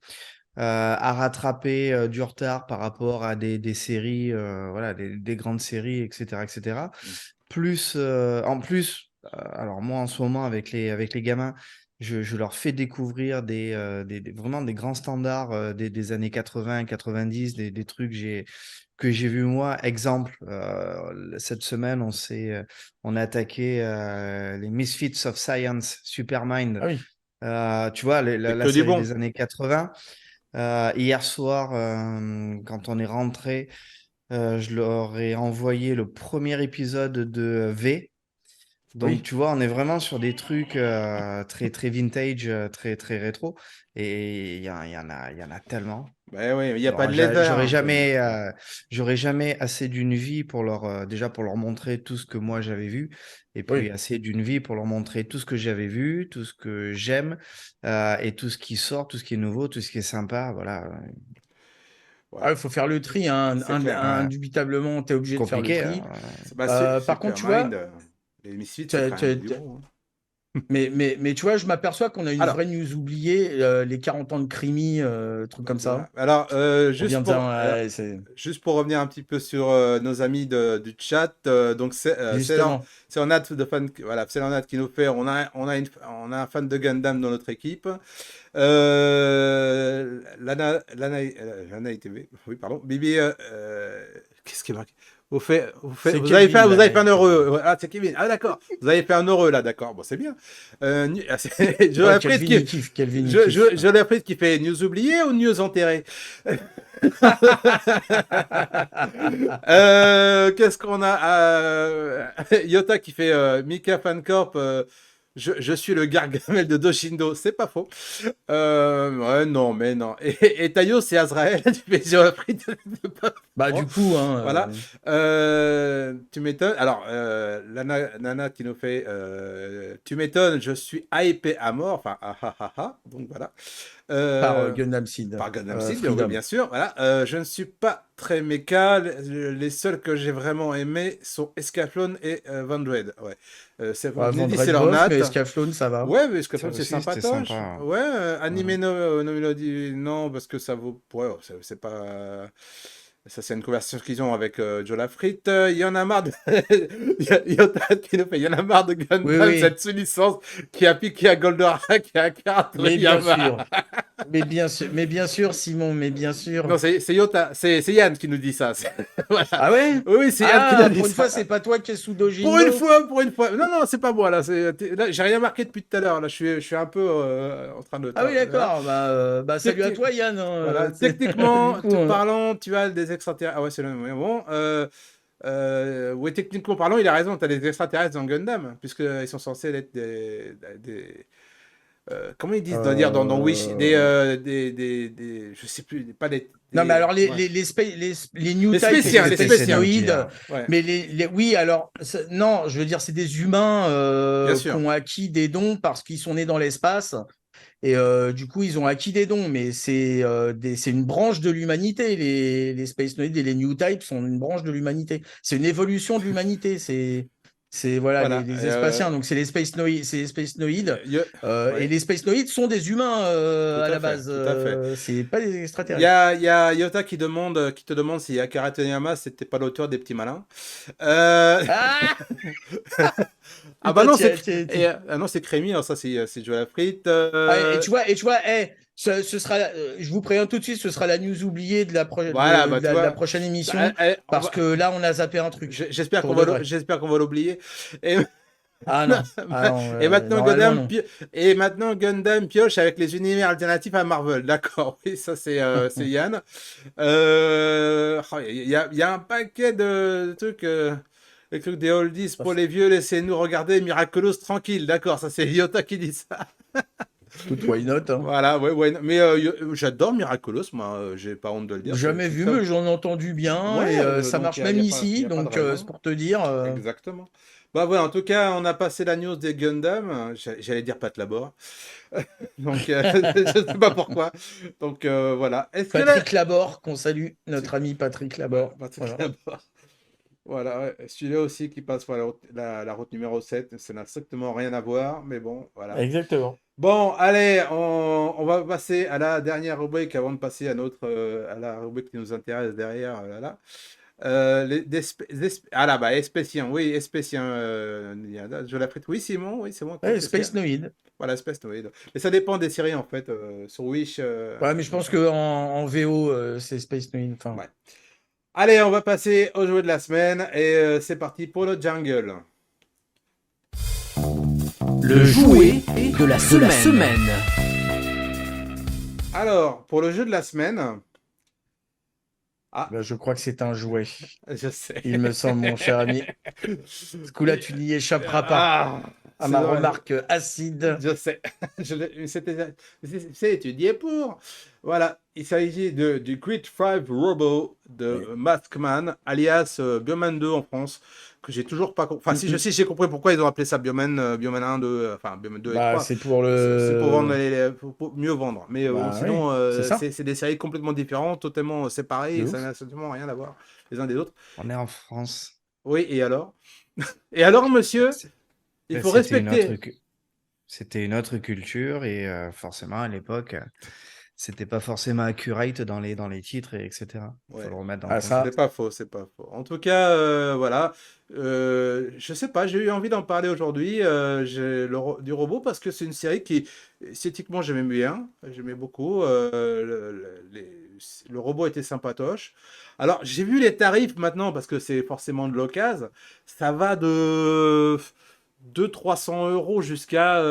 à rattraper du retard par rapport à des séries, voilà, des grandes séries, etc., etc. Mm. Plus, en plus, alors moi en ce moment avec les gamins, je leur fais découvrir vraiment des grands standards des années 80, 90, des trucs que j'ai vu moi. Exemple, cette semaine, on a attaqué les Misfits of Science, Supermind. Ah oui. Tu vois, C'est la que du série bon. des années 80. Hier soir, quand on est rentré, je leur ai envoyé le premier épisode de V. Donc, Oui. tu vois, on est vraiment sur des trucs très, très vintage, très, très rétro. Et il y en a tellement. Ben oui, il n'y a pas Alors, de leather. Hein, j'aurais jamais assez d'une vie pour déjà pour leur montrer tout ce que moi j'avais vu, et puis Oui. assez d'une vie pour leur montrer tout ce que j'avais vu, tout ce que j'aime, et tout ce qui sort, tout ce qui est nouveau, tout ce qui est sympa. Voilà, Ah, Ouais, il faut faire le tri, hein. c'est clair. ouais. Indubitablement, tu es obligé de faire le Compliqué, tri. hein. Bah, Par contre, tu Supermind, vois, les Misfits, c'est t'as- quand même t'as- du t'as- bon. Hein. mais tu vois, je m'aperçois qu'on a une Alors, vraie news oubliée, les 40 ans de Crimi, trucs comme ça. voilà. Alors, On vient de dire, ouais, juste pour revenir un petit peu sur nos amis du chat, donc justement. C'est Onat de fan, voilà, c'est Onat qui nous fait, on a un fan de Gundam dans notre équipe. Lana ITV, oui, pardon. Bibi, qu'est-ce qui est marqué? C'est Vous Kelvin, avez là, fait un Kelvin. heureux. Ah, c'est Kevin. Ah, d'accord. Vous avez fait un heureux, là, d'accord. Bon, c'est bien. Je l'ai Ouais, appris Kelvin, il kiffe. Kelvin, il kiffe. je l'ai appris qui fait news oubliées ou news enterrées. Qu'est-ce qu'on a? Yota qui fait Mika Fancorp. Je suis le Gargamel de Doshindo. C'est pas faux. Ouais, non, mais non. Et Tayo, c'est Azrael. Tu fais j'ai appris de Bah, Bon, du coup, hein, voilà. Tu m'étonnes. Alors, Nana qui nous fait tu m'étonnes, je suis hypé à mort. Enfin, ah ah ah ah. Donc voilà. par Euh, Gundam Seed, par Gundam Seed, oui, Freedom. bien sûr. Voilà. Je ne suis pas très méca. Les seuls que j'ai vraiment aimés sont Escaflowne et Vandred. Ouais. Ouais, Mehdi, c'est Vendred leur bof, nat. mais Scaflone, ça va. Ouais, mais Ça Escaflowne, c'est aussi, c'était sympatoche. sympa. Ouais, Ouais. Anime no Melody, non, parce que ça vaut. Ouais, c'est pas. Ça, c'est une conversation qu'ils ont avec Joe Lafrite. Il y en a marre de. Yota qui nous fait. Il y en a marre de Oui, Gundam, oui, cette sous-licence qui a piqué à Goldorak et à mais bien Toriyama. sûr. Mais bien sûr, Simon, mais bien sûr. Non, c'est Yota, c'est Yann qui nous dit ça. Voilà. Ah ouais? Oui, oui, c'est Yann qui nous Ah, dit pour une fois, ça. c'est pas toi qui es sous Pour une Dojingo? fois, pour une fois. Non, non, c'est pas moi là. Là, j'ai rien marqué depuis tout à l'heure. Là, je suis un peu en train de. Ah oui, Voilà. d'accord. Bah, salut à Techni- toi, Yann, hein, Voilà. du Techniquement coup, hein. parlant, tu as des extraterrestres. Ah ouais, c'est le mais bon. Oui, techniquement parlant, il a raison. Tu as des extraterrestres dans Gundam, puisqu'ils sont censés être comment ils disent dans Wish Euh, je sais plus, pas Non, mais alors, ouais. les New Les Types, c'est spéciens, des les Space spéciens. Energy, spécinoïdes, hein. Ouais, mais oui, alors, non, je veux dire, c'est des humains bien qui sûr. ont acquis des dons parce qu'ils sont nés dans l'espace. Et du coup, ils ont acquis des dons, mais c'est une branche de l'humanité. Les Spacenoids et les New Types sont une branche de l'humanité. C'est une évolution de l'humanité. C'est voilà, Voilà. les Espatiens. Donc, c'est les Spacenoids. Et Ouais, les Spacenoids sont des humains tout à à la fait, base. tout à fait. C'est pas des Il y extraterrestres. a, il y a Yota qui te demande si Akira Toriyama c'était pas l'auteur des petits malins. Euh, Ah Ah bah Putain, non, ah non, c'est Crémy, alors ça c'est Joe Lafrite. Ah, et tu vois, ce sera, je vous préviens tout de suite, ce sera la news oubliée de Voilà, bah tu de la vois. prochaine Bah, émission, on parce va- que là, on a zappé un truc, pour de vrai. j'espère qu'on va l'oublier. Et, Ah non, ah non, et maintenant normalement non. et maintenant Gundam pioche avec les univers alternatifs à Marvel. D'accord, oui, ça c'est Yann. Il y a un paquet de trucs. Les trucs des oldies pour les vieux, laissez-nous regarder Miraculous tranquille. D'accord, ça c'est Yota qui dit ça. Écoute, why not, hein. Voilà, ouais, ouais. Mais j'adore Miraculous, moi, j'ai pas honte de le dire. Jamais C'est vu, très. mais j'en ai entendu bien, Ouais, et ça donc marche même y ici, a pas de donc raison. c'est pour te dire. Exactement. Bah voilà, en tout cas, on a passé la news des Gundam. J'allais dire Pat Labor. Donc, je sais pas pourquoi. Donc, voilà. Est-ce que là. Patrick Laborde, qu'on salue, notre ami Patrick Laborde. Patrick Voilà. Labor. Voilà, ouais. Celui-là aussi qui passe voilà, la route numéro 7. Ça n'a strictement rien à voir, mais bon, voilà. Exactement. Bon, allez, on va passer à la dernière rubrique avant de passer à à la rubrique qui nous intéresse derrière. Là. Ah là, bah, Espécien, oui, Espécien. Je la prête. Oui, Simon, oui, c'est moi. Ouais, Qu'est-ce qu'il y a? Space Noid. Voilà, Space Noid. Mais ça dépend des séries, en fait. Sur Wish. Ouais, mais je pense que en VO, c'est Space Noid. Enfin, Ouais. Allez, on va passer au jeu de la semaine. Et c'est parti pour le jungle. Le jouet de la semaine. Alors, pour le jeu de la semaine. Ah, bah, je crois que c'est un jouet. je sais. Il me semble, mon cher ami. Ce coup-là, tu n'y échapperas pas Ah, à c'est ma dommage. remarque acide. Je sais. C'est étudié pour. Voilà. Il s'agit du Crit 5 Robo de Oui. Maskman, alias Bioman 2 en France, que j'ai toujours pas compris. Enfin, si je Mhm. sais, j'ai compris pourquoi ils ont appelé ça Bioman, Bioman 1, 2, enfin Bioman 2 et Bah, 3. c'est pour C'est pour vendre le. pour mieux vendre. Mais bon, Bah oui, sinon, c'est ça. c'est des séries complètement différentes, totalement séparées, De et ça ouf. n'a absolument rien à voir les uns des autres. On est en France. Oui, et alors? Et alors, Bah, monsieur, c'est- il bah, faut C'était respecter. c'était une autre culture et forcément à l'époque, c'était pas forcément accurate dans les titres et etc. Faut Ouais. le remettre dans le Ah, ça. C'est contexte. pas faux, c'est pas faux. En tout cas, voilà. Je sais pas, j'ai eu envie d'en parler aujourd'hui du robot parce que c'est une série qui, esthétiquement, j'aimais bien, j'aimais beaucoup. Le robot était sympatoche. Alors, j'ai vu les tarifs maintenant parce que c'est forcément de l'occasion. Ça va de 200-300 € jusqu'à.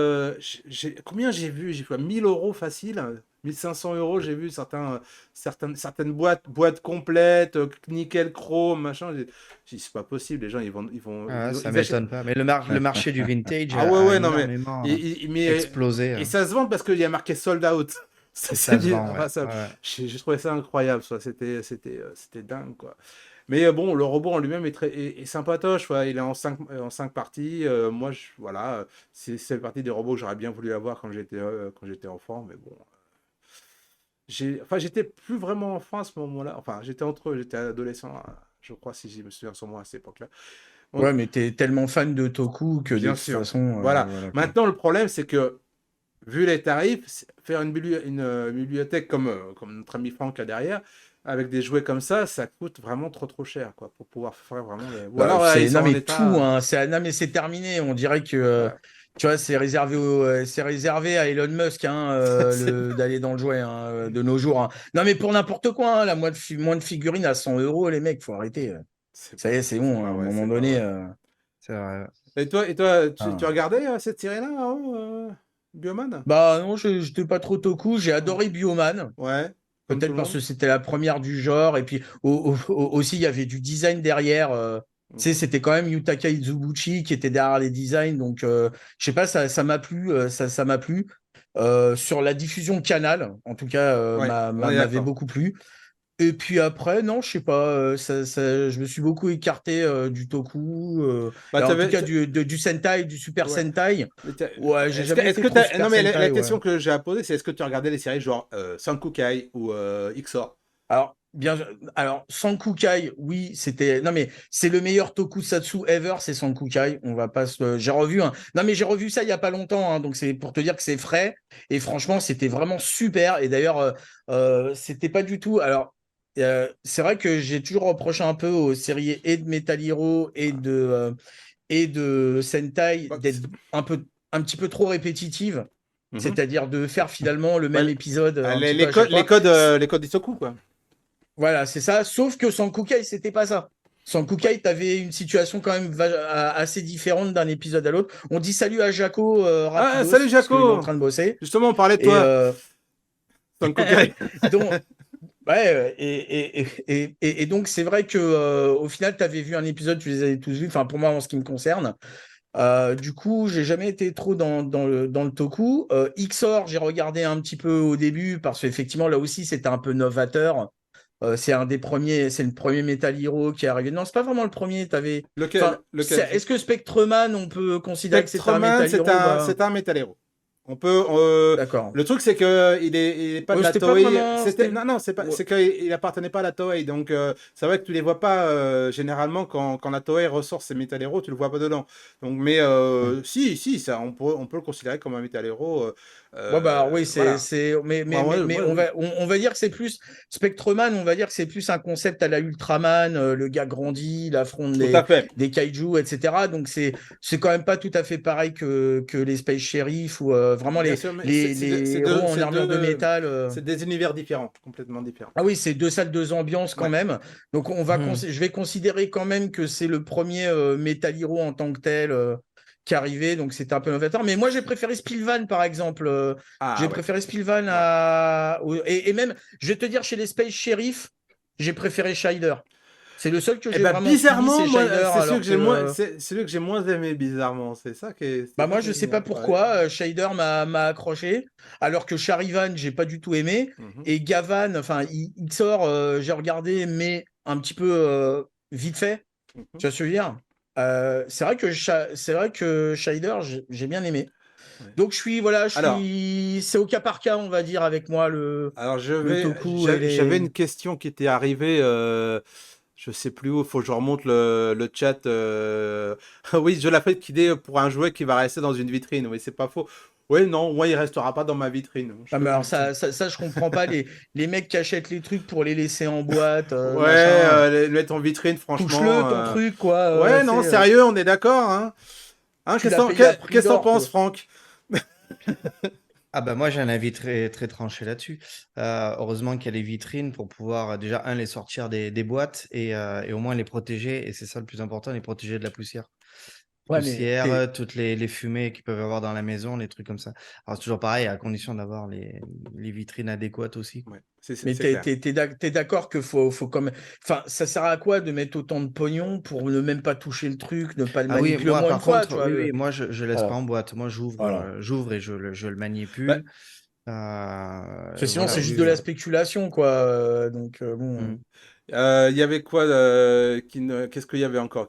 Combien j'ai vu? J'ai fait 1000 € facile. 1500 € j'ai vu certaines boîtes complètes, nickel, chrome, machin. J'ai dit, c'est pas possible, les gens, Ah, ça ils achètent. m'étonne pas. Mais le marché du vintage Ah ouais, a ouais, non, mais, énormément mais, explosé. et ça se vend parce qu'il y a marqué sold out. Et ça se vend, ouais. Enfin, Ouais. j'ai trouvé ça incroyable, ça. C'était dingue, quoi. Mais bon, le robot en lui-même est sympatoche. Ouais. Il est en cinq parties. Moi, voilà, c'est partie des robots que j'aurais bien voulu avoir quand j'étais enfant. Mais bon, j'étais plus vraiment enfant à ce moment-là. Enfin, j'étais adolescent, je crois, si je me souviens sur moi à cette époque-là. Ouais, mais t'es tellement fan de Toku que de Bien toute sûr. façon, Voilà. voilà quoi. Maintenant, le problème, c'est que, vu les tarifs, faire une bibliothèque comme notre ami Franck a derrière, avec des jouets comme ça coûte vraiment trop trop cher, quoi, pour pouvoir faire vraiment les. Ou alors, ils sont Non en mais tout, état. hein, non mais c'est terminé. On dirait que Voilà. tu vois, c'est réservé à Elon Musk hein, d'aller dans le jouet hein, de nos jours. Hein. Non mais pour n'importe quoi, hein, la moins de figurines à 100 euros, les mecs, faut arrêter. C'est Ça y pas, est, c'est c'est bon. pas À un vrai, moment c'est pas donné. vrai. C'est vrai. Et toi, tu Hein. regardais cette série-là, Bioman? Bah non, je n'étais pas trop Toku. J'ai Ouais. adoré Bioman. Ouais, comme tout Peut-être le parce monde. que c'était la première du genre. Et puis aussi, il y avait du design derrière. Tu sais, Mhm. c'était quand même Yutaka Izubuchi qui était derrière les designs. Donc, je sais pas, ça m'a plu. Ça m'a plu. Sur la diffusion Canal, en tout cas, Ouais, on est m'avait d'accord. beaucoup plu. Et puis après, non, je sais pas, je me suis beaucoup écarté du Toku, Bah, et en tout cas du Sentai, du Super ouais. Sentai. Mais Ouais, j'ai jamais est-ce été que trop non, Super mais la Sentai, ouais. question que j'ai à poser, c'est est-ce que tu as regardé les séries genre Sankukai ou XOR? Alors, alors Sankukai, oui, c'était. Non, mais c'est le meilleur tokusatsu ever, c'est Sankukai. On va pas se. J'ai revu un. Non, mais j'ai revu ça il y a pas longtemps, hein, donc c'est pour te dire que c'est frais. Et franchement, c'était vraiment super. Et d'ailleurs, c'était pas du tout. Alors, c'est vrai que j'ai toujours reproché un peu aux séries et de Metal Hero et de Sentai Bah, d'être un petit peu trop répétitives. mhm. C'est-à-dire de faire finalement le Bah, même épisode un les, petit peu les à codes, chaque les fois. codes, les codes d'Isoku, quoi. Voilà, c'est ça. Sauf que sans Kukai, c'était pas ça. Sans Ouais. Kukai, tu avais une situation quand même assez différente d'un épisode à l'autre. On dit salut à Jaco Ah, rapidos, salut parce qu'il est en Jaco! train de bosser. Justement, on parlait de Et toi, Sankukai. donc, ouais, et donc, c'est vrai que au final, tu avais vu un épisode, tu les avais tous vus. Enfin, pour moi, en ce qui me concerne. Du coup, j'ai jamais été trop dans le toku. XOR, j'ai regardé un petit peu au début parce qu'effectivement, là aussi, c'était un peu novateur. C'est un des premiers, c'est le premier Metal Hero qui est arrivé. Non, c'est pas vraiment le premier. Lequel? Enfin, Lequel? est-ce que Spectreman, on peut considérer que c'était un Spectreman, Metal Hero? Bah, c'est un Metal Hero. On peut, d'accord. le truc, c'est que il est pas de la C'était pas Toei. vraiment. Non, non, Ouais. c'est qu'il appartenait pas à la Toei. Donc, c'est vrai que tu les vois pas généralement quand la Toei ressort ses Metal Hero, tu le vois pas dedans. Donc, mais si, ça, on peut le considérer comme un Metal Hero. Ouais, bah oui, Voilà. mais on va dire que c'est plus Spectreman, on va dire que c'est plus un concept à la Ultraman, le gars grandit, il affronte Tout à fait. des kaiju, etc. Donc c'est quand même pas tout à fait pareil que les Space Sheriff ou vraiment Bien sûr, mais les héros en armure de métal. c'est des univers différents, complètement différents. Ah oui, c'est deux salles, deux ambiances quand Ouais. même. Donc Hmm. je vais considérer quand même que c'est le premier Metal Hero en tant que tel qui est arrivé. Donc c'était un peu novateur. Mais moi j'ai préféré Spillvan par exemple. Ah J'ai ouais. préféré Spillvan Ouais. et même, je vais te dire, chez les Space Sheriff, j'ai préféré Shider. C'est le seul que Eh j'ai ben vraiment suivi, bizarrement, c'est moi, Shider. c'est celui Alors que j'ai moins, que c'est celui que j'ai moins aimé bizarrement. C'est bah ça moi qui je est sais pas bizarre. Ouais. pourquoi Shader m'a accroché alors que Charivan j'ai pas du tout aimé Mhm. et Gavan enfin il sort j'ai regardé mais un petit peu vite fait, Mhm. tu vois ce que je veux dire. C'est vrai que Shader j'ai bien aimé, Ouais. donc je suis voilà je Alors, suis c'est au cas par cas on va dire avec moi alors le Toku et j'avais les une question qui était arrivée. Je sais plus où. Faut que je remonte le chat. Oui, je l'ai fait qu'il pour un jouet qui va rester dans une vitrine. Oui, c'est pas faux. Oui, non, moi, il restera pas dans ma vitrine. Je ah peux mais vous alors le dire. ça je comprends pas les mecs qui achètent les trucs pour les laisser en boîte Ouais, machin, le mettre en vitrine, franchement. touche-le ton truc quoi, Ouais, tu non, sais, sérieux, on est d'accord, hein? tu l'as payé à prix Qu'est-ce que t'en d'or penses, quoi. Franck? Ah bah moi j'ai un avis très très tranché là-dessus. Heureusement qu'il y a les vitrines pour pouvoir déjà les sortir des boîtes et au moins les protéger. Et c'est ça le plus important, les protéger de la poussière. Ouais, mais Poussière, toutes les fumées qu'ils peuvent avoir dans la maison, les trucs comme ça. Alors c'est toujours pareil, à condition d'avoir les vitrines adéquates aussi. Ouais, c'est t'es, clair. t'es, t'es t'es d'accord que faut quand même. Enfin, ça sert à quoi de mettre autant de pognon pour ne même pas toucher le truc, ne pas le Ah oui, manipuler au moi moins une par fois, tu contre, vois. oui, oui, moi je laisse pas Voilà. en boîte. Moi Voilà. j'ouvre et je le Bah, manipule. Parce que sinon, Voilà, c'est oui, juste de la oui. spéculation, quoi. Donc, bon. Mm. il y avait quoi qu'est-ce qu'il y avait encore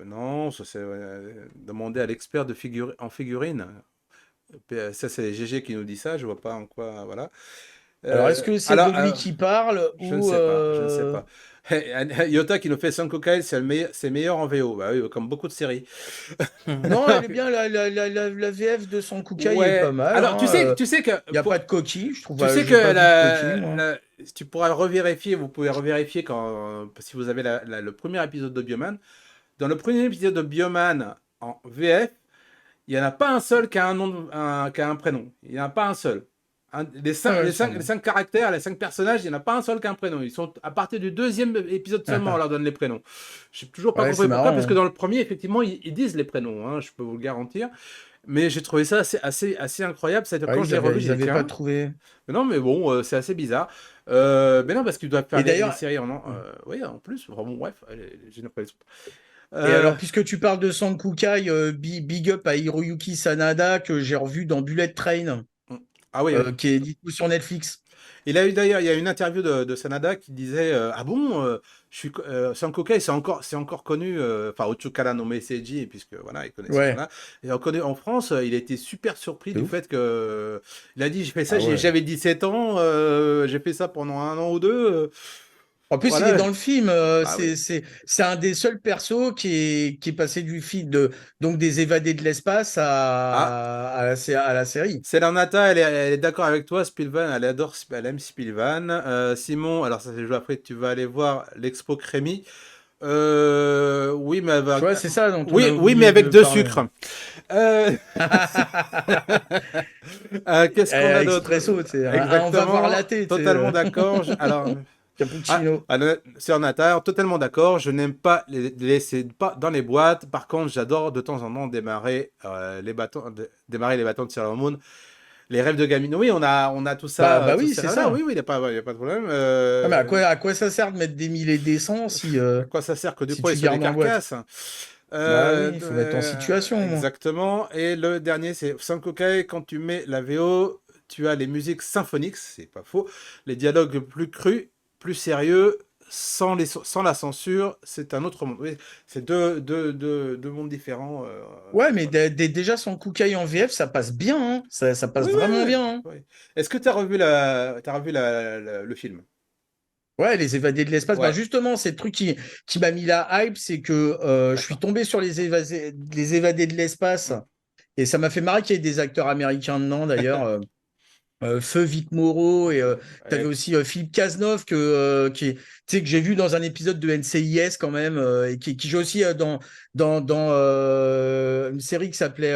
non, ça c'est demander à l'expert en figurine. Ça, c'est GG qui nous dit ça, je vois pas en quoi, voilà. Alors, est-ce que c'est de lui qui parle Je ne ou. sais pas, je ne sais pas. Yota qui nous fait Sankokai, c'est meilleur en VO, bah oui, comme beaucoup de séries. Non, elle est bien, la VF de son Kukai est pas Ouais. mal. Alors, Hein. tu sais que Il n'y a pas de coquille, je trouve. tu sais que J'ai pas vu de coquille, moi. tu pourras revérifier, vous pouvez revérifier si vous avez le premier épisode de Bioman. Dans le premier épisode de Bioman en VF, il n'y en a pas un seul qui a un nom, qui a un prénom. Il n'y en a pas un seul. Ah ouais, Les sûrement. 5 caractères, les 5 personnages, il n'y en a pas un seul qui a un prénom. Ils sont à partir du deuxième épisode seulement, on leur donne les prénoms. Je n'ai toujours pas Ouais, c'est compris pourquoi, parce marrant. que Hein. dans le premier, effectivement, ils disent les prénoms, hein, je peux vous le garantir. Mais j'ai trouvé ça assez incroyable. Ouais, Quand je l'ai revu, ils j'ai dit, avaient pas tiens, trouvé. mais non, mais bon, c'est assez bizarre. Mais non, parce qu'ils doivent faire Et les d'ailleurs, séries oui, en plus. Bon, bref, j'ai une impression. et Euh, alors, puisque tu parles de Sankukai, big up à Hiroyuki Sanada que j'ai revu dans Bullet Train, ah oui, oui. qui est dispo sur Netflix. Il a eu d'ailleurs, il y a une interview de Sanada qui disait ah bon, Sankokai c'est encore connu, enfin Ochukara no Meseji puisque voilà il connaissait Ouais, voilà et on connaît en France, il a été super surpris de du ouf. fait que il a dit j'ai fait ça, Ah ouais. j'avais 17 ans, j'ai fait ça pendant un an ou deux, En plus, il est voilà dans le film. bah oui. C'est un des seuls persos qui est passé du film donc des évadés de l'espace Ah, à la série. Selenata, elle est d'accord avec toi. Spilvan, elle aime Spilvan. Simon, alors ça c'est joué après, tu vas aller voir l'expo Crémy. Oui, mais Tu vois, c'est ça dont on a oui, mais oublié avec de deux parler. sucres. Euh, Qu'est-ce qu'on a d'autre? Expresso, tu sais. On va voir Exactement, la thé, tu sais. totalement d'accord. Alors, Cappuccino. Sœur Nata, totalement d'accord. Je n'aime pas les laisser pas dans les boîtes. Par contre, j'adore de temps en temps démarrer les bâtons de Sailor Moon. Les rêves de gamine. Oui, on a tout ça, Bah tous oui, ces c'est rêves-là. ça. Oui, oui, il y a pas de problème. Ah, mais à quoi ça sert de mettre des mille et des cents À quoi ça sert que du si poids et tu sur des gardes en boîte? carcasses? Bah oui, il faut mettre en situation, moi. Exactement. Et le dernier, c'est Sankokai. Quand tu mets la VO, tu as les musiques symphoniques, c'est pas faux. Les dialogues plus crus, plus sérieux, sans la censure. C'est un autre monde. Oui, c'est deux mondes différents. Ouais, mais déjà, son Kukai en VF, ça passe bien. Hein. Ça passe Oui, oui, vraiment oui. bien. Hein. Oui. Est-ce que tu as revu, le film? Ouais, les évadés de l'espace. Bah Ouais. justement, c'est le truc qui m'a mis la hype, c'est que je suis D'accord. tombé sur les évadés de l'espace Et ça m'a fait marrer qu'il y ait des acteurs américains dedans, d'ailleurs. Feu Vic Morrow et t'avais Ouais. aussi Philippe Cazeneuve tu sais, que j'ai vu dans un épisode de NCIS quand même et qui joue aussi dans une série qui s'appelait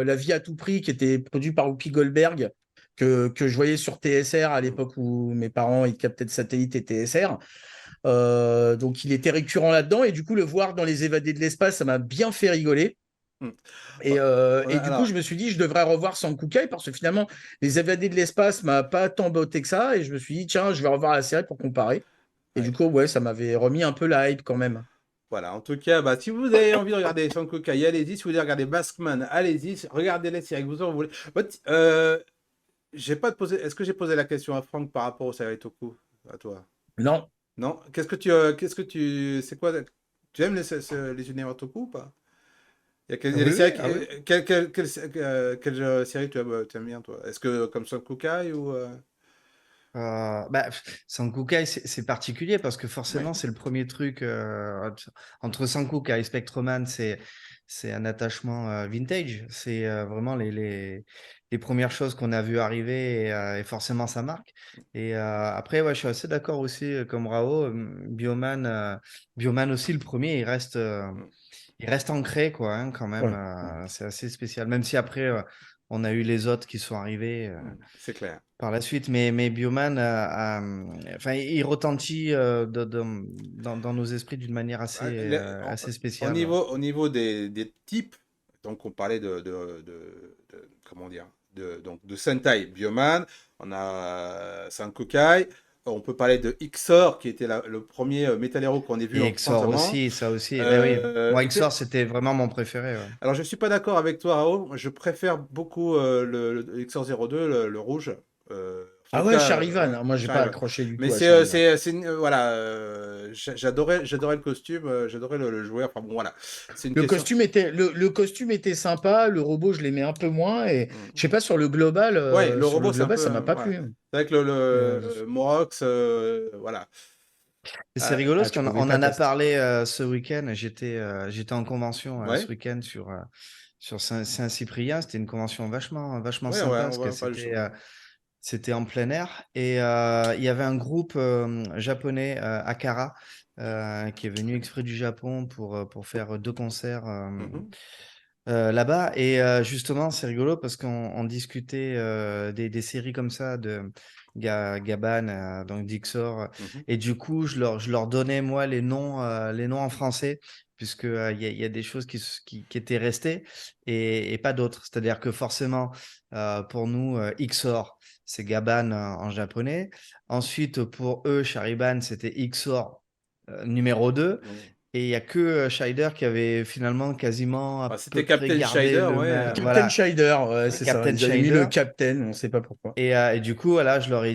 La vie à tout prix qui était produite par Whoopi Goldberg que je voyais sur TSR à l'époque où mes parents ils captaient de satellite et TSR. Donc il était récurrent là-dedans et du coup le voir dans Les Évadés de l'espace ça m'a bien fait rigoler. Hmm. Ouais, Et du coup, alors, je me suis dit, je devrais revoir Sankukai parce que finalement, Les Évadés de l'espace m'a pas tant botté que ça. Et je me suis dit, tiens, je vais revoir la série pour comparer. Et du ouais. coup, ouais, ça m'avait remis un peu la hype quand même. Voilà, en tout cas, bah, si vous avez envie de regarder Sankokai, allez-y. Si vous voulez regarder Baskman, allez-y. Regardez-les si avec vous voulez. J'ai pas posé. Est-ce que j'ai posé la question à Franck par rapport au Toku à toi? Non. Non? C'est quoi? Tu aimes les univers Toku ou pas? Il y a des Oui, séries. oui, ah oui. Quelle série tu aimes bien, toi? Est-ce que comme Sankokai ou. Sankukai, c'est particulier parce que Ouais. forcément, c'est le premier truc entre Sankukai et Spectroman, c'est un attachement vintage. C'est vraiment les premières choses qu'on a vues arriver et forcément, ça marque. Et après, ouais, je suis assez d'accord aussi, comme Rao, Bioman aussi, le premier, Mm. il reste ancré, quoi, hein, quand même. Ouais. C'est assez spécial. Même si après, on a eu les autres qui sont arrivés. C'est clair. Par la suite, mais Bioman, enfin, il retentit dans nos esprits d'une manière Ouais, assez au spéciale. niveau, au niveau des types, donc on parlait comment dire, donc de Sentai Bioman, on a Sankokai, on peut parler de Xor qui était le premier Metal Hero qu'on ait vu Et en France Exor avant. aussi, ça aussi. Ben oui, moi, Et Exor, c'était vraiment mon préféré. Ouais. alors je suis pas d'accord avec toi, Raoul. Je préfère beaucoup le Xor 02, le rouge. En Ah tout ouais, cas, Charivan, ouais, hein, moi, j'ai pas Charivan. accroché du Mais tout à Charivan. voilà, j'adorais le costume, j'adorais le jouer. Enfin bon, voilà, c'est une question. Le costume était sympa, le robot, je l'aimais un peu moins. Et je sais Mm. pas, Ouais, le sur le robot, c'est un global, peu, ça m'a pas voilà. plu. C'est vrai que Euh, Morox, voilà. Et c'est rigolo parce tu qu'on pouvais on pas en a tester. parlé ce week-end. J'étais en convention ce Ouais, week-end sur Saint-Cyprien. C'était une convention vachement ouais, sympa on parce que va pas le jour. c'était en plein air. Et il y avait un groupe japonais, Akara, qui est venu exprès du Japon pour faire 2 concerts Mhm. là-bas. Et justement, c'est rigolo parce qu'on discutait des séries comme ça de Gaban, donc Dixor. Mhm. Et du coup, je leur donnais, moi, les noms en français, puisque il y a des choses qui étaient restées et pas d'autres. C'est-à-dire que forcément, pour nous, Xor, c'est Gaban en japonais. Ensuite, pour eux, Chariban, c'était Xor numéro 2. Mhm. Et il n'y a que Scheider qui avait finalement quasiment Bah, à peu c'était près Captain gardé Schneider, le ouais. même. Captain Voilà, Schneider, ouais, c'est ça. Captain Ils avaient mis le Schneider. Captain, on sait pas pourquoi. Et du coup, voilà, je leur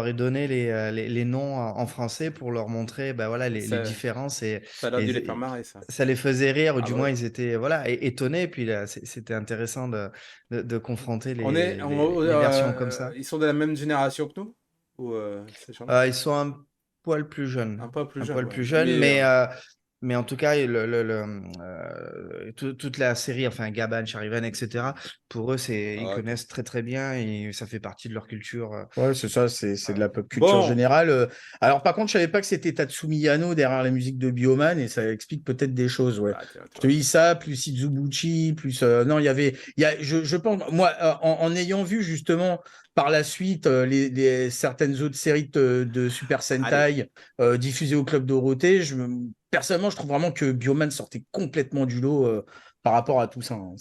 ai donné les noms en français pour leur montrer ben, voilà, les Ça, différences. ça a Et, dû les faire marrer, ça. ça les faisait rire, ou Ah du bah moins oui. ils étaient voilà, étonnés. Puis là, c'était intéressant de confronter les versions comme ça. Ils sont de la même génération que nous? Ou ces gens-là? Ils sont un poil plus jeunes. Un peu plus Un jeunes, poil ouais. plus jeunes, mais en tout cas, toute la série, enfin Gaban, Charivan, etc., pour eux, ils Ok. connaissent très très bien et ça fait partie de leur culture. Ouais, c'est ça, c'est de Ah. la pop culture Bon, générale. Alors, par contre, je savais pas que c'était Tatsumi Yano derrière la musique de Bioman et ça explique peut-être des choses, ouais. bah, tiens, tu Je te vois. dis ça, plus Izubuchi, plus. Non, je pense, moi, en ayant vu justement par la suite certaines autres séries de Super Allez. Sentai diffusées au Club Dorothée, personnellement, je trouve vraiment que Bioman sortait complètement du lot. Par rapport à tout ça, hein.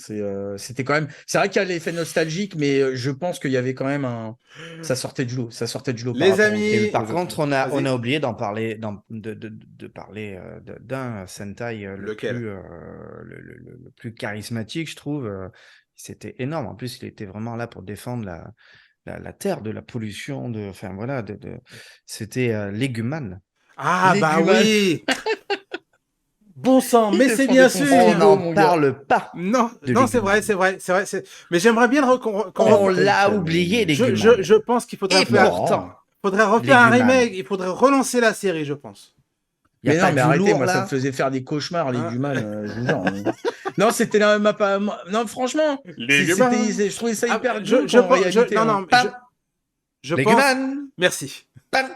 C'était quand même. C'est vrai qu'il y a l'effet nostalgique, mais je pense qu'il y avait quand même ça sortait du lot. Ça sortait du lot par Les rapport Et amis, aux par autres. contre, on a vas-y. oublié d'en parler, de parler d'un Sentai Lequel? le plus charismatique, je trouve. C'était énorme. En plus, il était vraiment là pour défendre la terre de la pollution, enfin voilà, c'était Leguman. Ah, bah Léguman, oui! Bon sang, il mais c'est défendait bien ton On sûr! frigo, n'en mon gars. parle pas Non, de non, c'est vrai, Leguman. c'est vrai, c'est vrai. Mais j'aimerais bien Oh, On quel l'a oublié, salaud. je Leguman. pense qu'il Et Non. faudrait refaire un Leguman. remake, il faudrait relancer la série, je pense. Il n'y a Mais non, pas mais du arrêtez, lourd moi, ça me là? faisait faire des cauchemars, Hein? Léguman, je vous jure. Non, c'était non, franchement, Les gumans. je trouvais ça Ah, hyper dur en réalité. non, Hein. non, mais Pam, je les pense. Guman, Merci. pam.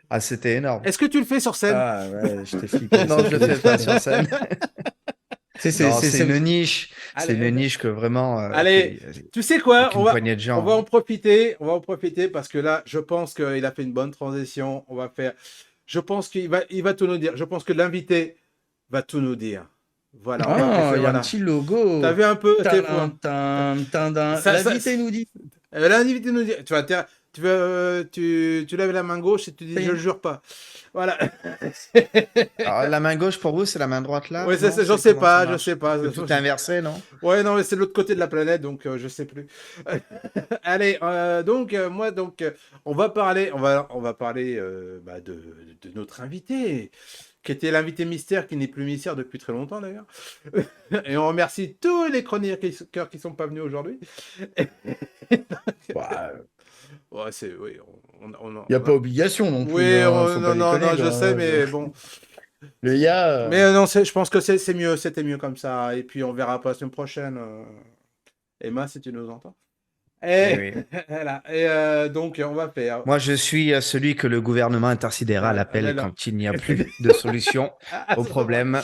Ah, c'était énorme. Est-ce que tu le fais sur scène? Ah ouais, je t'ai flippé. Non, je le fais pas sur scène. Non, c'est une niche. C'est Allez. une niche que vraiment. Allez, tu sais quoi? avec une poignée de gens. On va en profiter. On va en profiter parce que là, je pense qu'il a fait une bonne transition. On va faire. Je pense il va tout nous dire. Je pense que l'invité va tout nous dire. Voilà. on va Ah, faire, il y a voilà. un petit logo. T'as vu un peu? L'invité nous dit. L'invité nous dit. Tu lèves la main gauche et tu dis Oui. je jure pas. Voilà. Alors, la main gauche pour vous, c'est la main droite là? Ouais, non j'en C'est sais comment pas, ça je marche? sais pas. C'est tout inversé, non? Ouais, non, mais c'est de l'autre côté de la planète, donc je sais plus. Allez, on va parler, de notre invité, qui était l'invité mystère, qui n'est plus mystère depuis très longtemps d'ailleurs. Et on remercie tous les chroniqueurs qui sont pas venus aujourd'hui. Ouais, oui, Il n'y a pas obligation non plus. Oui, hein, faut pas non, déconner, je quoi, sais, hein, mais bon. Le gars. Mais non, je pense que c'est mieux, c'était mieux comme ça. Et puis on verra pas la semaine prochaine. Emma, si tu nous entends. Eh oui. Voilà. Et donc, on va faire. Moi, je suis celui que le gouvernement intersidéral appelle là. quand il n'y a plus de solution au c'est problème.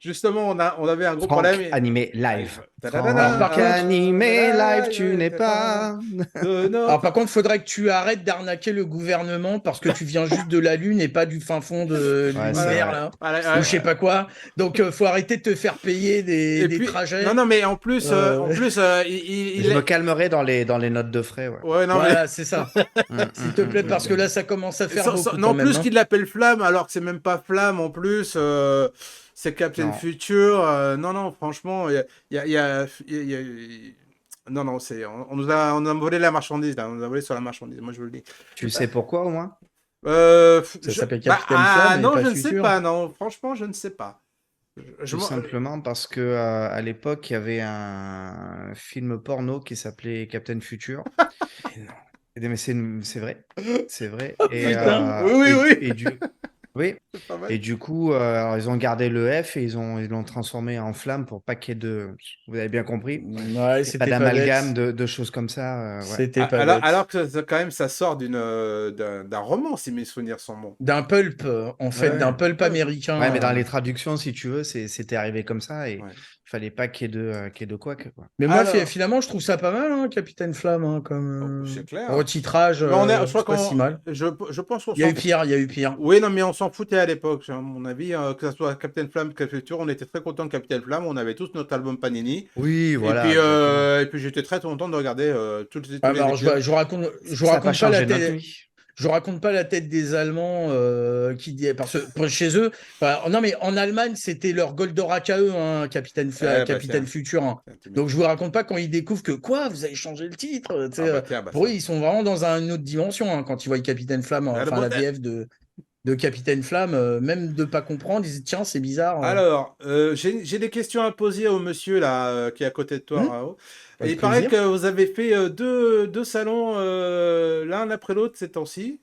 Justement, on avait un gros Franck problème. animé live. Tadadada. Franck animé live, tu n'es pas. Alors par contre, faudrait que tu arrêtes d'arnaquer le gouvernement parce que tu viens juste de la Lune et pas du fin fond de Ouais, l'univers c'est là. Voilà, Ou je sais pas quoi. Donc faut arrêter de te faire payer des puis, trajets. Non, mais en plus, Je me calmerai dans les notes de frais. Ouais. Ouais, non, Voilà, c'est ça. S'il te plaît, parce que là, ça commence à faire beaucoup. non, quand même, plus hein. qu'il l'appelle Flamme, alors que c'est même pas Flamme en plus. C'est Captain Non. Future. Non, franchement, non, on a volé la marchandise, là. On nous a volé sur la marchandise, moi je vous le dis. Tu sais pourquoi au moins? Ça s'appelle Capitaine Flamme, non, mais je pas ne sais Future. pas, non, franchement, je ne sais pas. Tout simplement parce que à l'époque, il y avait un film porno qui s'appelait Captain Future. Mais c'est vrai, c'est vrai. putain. Oui. C'est pas mal. Et du coup, alors, ils ont gardé le F et ils l'ont transformé en flamme pour pas qu'il y ait de. Vous avez bien compris. Ouais, Pas c'était d'amalgame de choses comme ça. Ouais. C'était pas alors, bête. alors que quand même, ça sort d'un roman, si mes souvenirs sont bons. D'un pulp, en fait, Ouais. d'un pulp américain. Ouais, mais dans les traductions, si tu veux, c'était arrivé comme ça et Ouais. il fallait pas qu'il y ait de quoi. Mais moi, Alors- finalement, je trouve ça pas mal, hein, Capitaine Flamme, hein, comme Oh, c'est clair. retitrage. Mais je crois c'est pas si mal. je pense qu'on Il y a s'en eu pire, il y a eu pire. Oui, non, mais on s'en foutait à l'époque, à mon avis, que ce soit Captain Flamme, Captain Future, on était très contents de Captain Flamme, on avait tous notre album Panini. Oui, voilà. Et puis j'étais très content de regarder tous les Ah, mais alors, épisodes. je raconte Ça a pas pas la changé notre tête. vie. Je raconte pas la tête des Allemands qui dit parce que chez eux. Non, mais en Allemagne, c'était leur Goldorak à eux, hein, Capitaine tiens. Future. Hein. Donc je vous raconte pas quand ils découvrent que quoi, vous avez changé le titre. Tu sais, pour eux, ils sont vraiment dans une autre dimension hein, quand ils voient Capitaine Flamme, enfin la VF de Capitaine Flamme, même de pas comprendre, ils disent tiens, c'est bizarre. Alors, j'ai des questions à poser au monsieur là qui est à côté de toi, Rao. Et Avec il paraît plaisir. que vous avez fait deux salons l'un après l'autre ces temps-ci.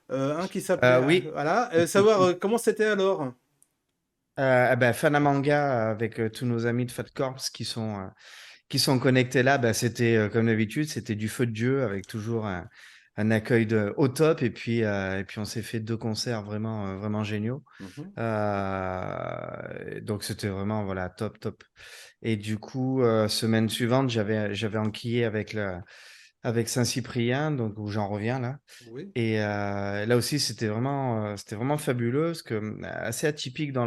Un qui s'appelait. Oui. Voilà. Savoir comment c'était alors. Fanamanga avec tous nos amis de Fat Corps qui sont connectés là, c'était comme d'habitude, c'était du feu de Dieu avec toujours un accueil au top et puis on s'est fait 2 concerts vraiment vraiment géniaux. Donc c'était vraiment voilà top. Et du coup semaine suivante j'avais enquillé avec Saint-Cyprien, donc où j'en reviens là. Oui. Et là aussi, c'était vraiment fabuleux, parce que assez atypique dans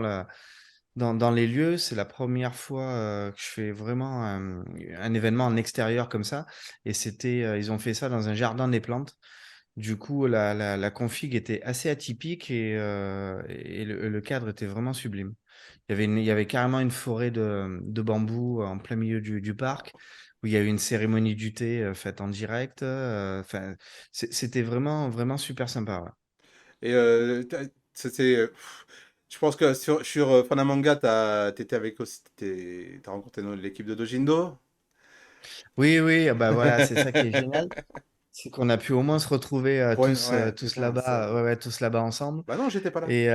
les lieux. C'est la première fois que je fais vraiment un événement en extérieur comme ça. Et ils ont fait ça dans un jardin des plantes. Du coup, la config était assez atypique et le cadre était vraiment sublime. Il y avait carrément une forêt de bambou en plein milieu du parc, où il y a eu une cérémonie du thé faite en direct. Enfin, c'était vraiment, vraiment super sympa. Ouais. Et c'était. Je pense que sur Fanamanga, t'étais avec aussi. T'as rencontré l'équipe de Dojindo. Oui, voilà, c'est ça qui est génial. C'est qu'on a pu au moins se retrouver Ouais, tous putain, là-bas, ça- tous là-bas ensemble. Bah non, j'étais pas là. Et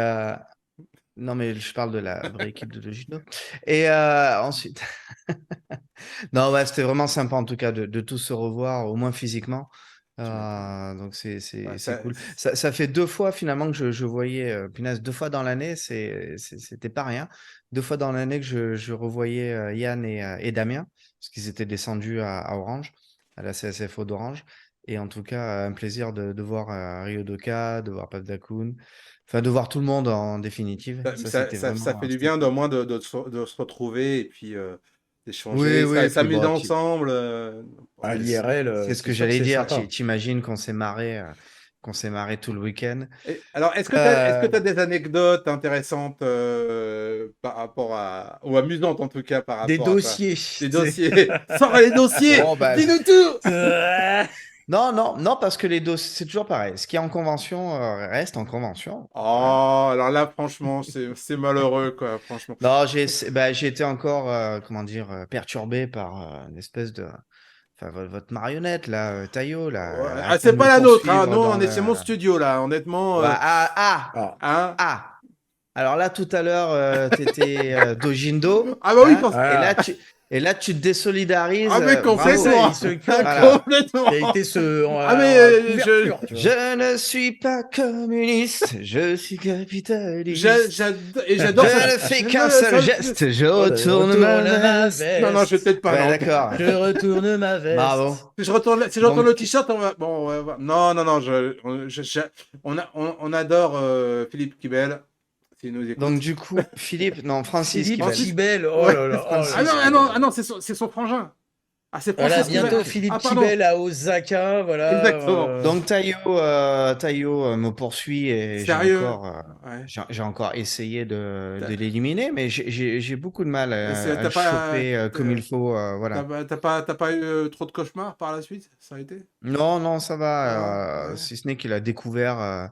Non, mais je parle de la vraie équipe de judo. Et ensuite, non, ouais, c'était vraiment sympa en tout cas de tous se revoir, au moins physiquement. Tu m'étonnes. Donc Ouais, c'est cool. Ça fait 2 fois finalement que je voyais, punaise, 2 fois dans l'année, c'était pas rien. 2 fois dans l'année que je revoyais Yann et Damien, parce qu'ils étaient descendus à Orange, à la CSFO d'Orange. Et en tout cas, un plaisir de voir Ryodoka, de voir Pape Dakoun, enfin de voir tout le monde en définitive. Ça, c'était Ça vraiment, fait du c'était bien cool. au moins de se retrouver et puis Oui, d'échanger, oui, et puis s'amuser bon, ensemble. À c'est l'IRL, c'est ce c'est que sûr que j'allais c'est dire. sympa. T'imagines qu'on s'est marré tout le week-end. Alors, est-ce que Euh, tu des anecdotes intéressantes par rapport à, ou amusantes en tout cas par Des rapport à ça? dossiers. Des Tu sais. dossiers. Sors les dossiers! bon, bah, Dis-nous tout! non, non, non, parce que les dossiers, c'est toujours pareil. Ce qui est en convention reste en convention. Voilà. Oh, alors là, franchement, c'est malheureux, quoi, franchement. Non, j'ai été encore, comment dire, perturbé par une espèce de, enfin, votre marionnette là, Taillot là, Ouais. Ah, arrêtez c'est de me pas la nôtre, hein. poursuivre Nous, dans on est le. chez mon studio, là. Honnêtement, Bah, ah, Ah, hein? ah. Alors là, tout à l'heure, t'étais Dojindo, Ah bah oui, hein, forcément. voilà. et là, tu te désolidarises. Ah mais C'est Bravo. ça, complètement. il se Voilà. Complètement. il a été Ah mais en couverture, tu vois. Je ne suis pas communiste, je suis capitaliste. j'adore ça. Je ne fais Je qu'un ne seul seul geste, je Je retourne ma veste. Non, non, je vais peut-être pas, Ouais, non. d'accord. Je retourne ma Bravo. veste. Si je retourne le Donc, t-shirt, on va. Bon, on va voir. Non, non, non. On adore Philippe Kibel, s'il nous écoute. du coup, Philippe, non, Francis Philippe Kibel. Kibel, oh Ouais. là là, oh là Ah non, Francis là. ah non, Kibel. ah non, c'est son frangin. Ah, c'est Voilà, Francis Kibel. bientôt Philippe Ah, pardon. Kibel à Osaka, voilà. Exactement. Donc Taillot me poursuit et Sérieux? Ouais. j'ai encore essayé de T'as l'éliminer, mais j'ai beaucoup de mal à t'as le pas, choper comme il faut, voilà. t'as pas eu trop de cauchemars par la suite? Ça a été? Non, non, ça Ça va? va, Ouais. si ce n'est qu'il a découvert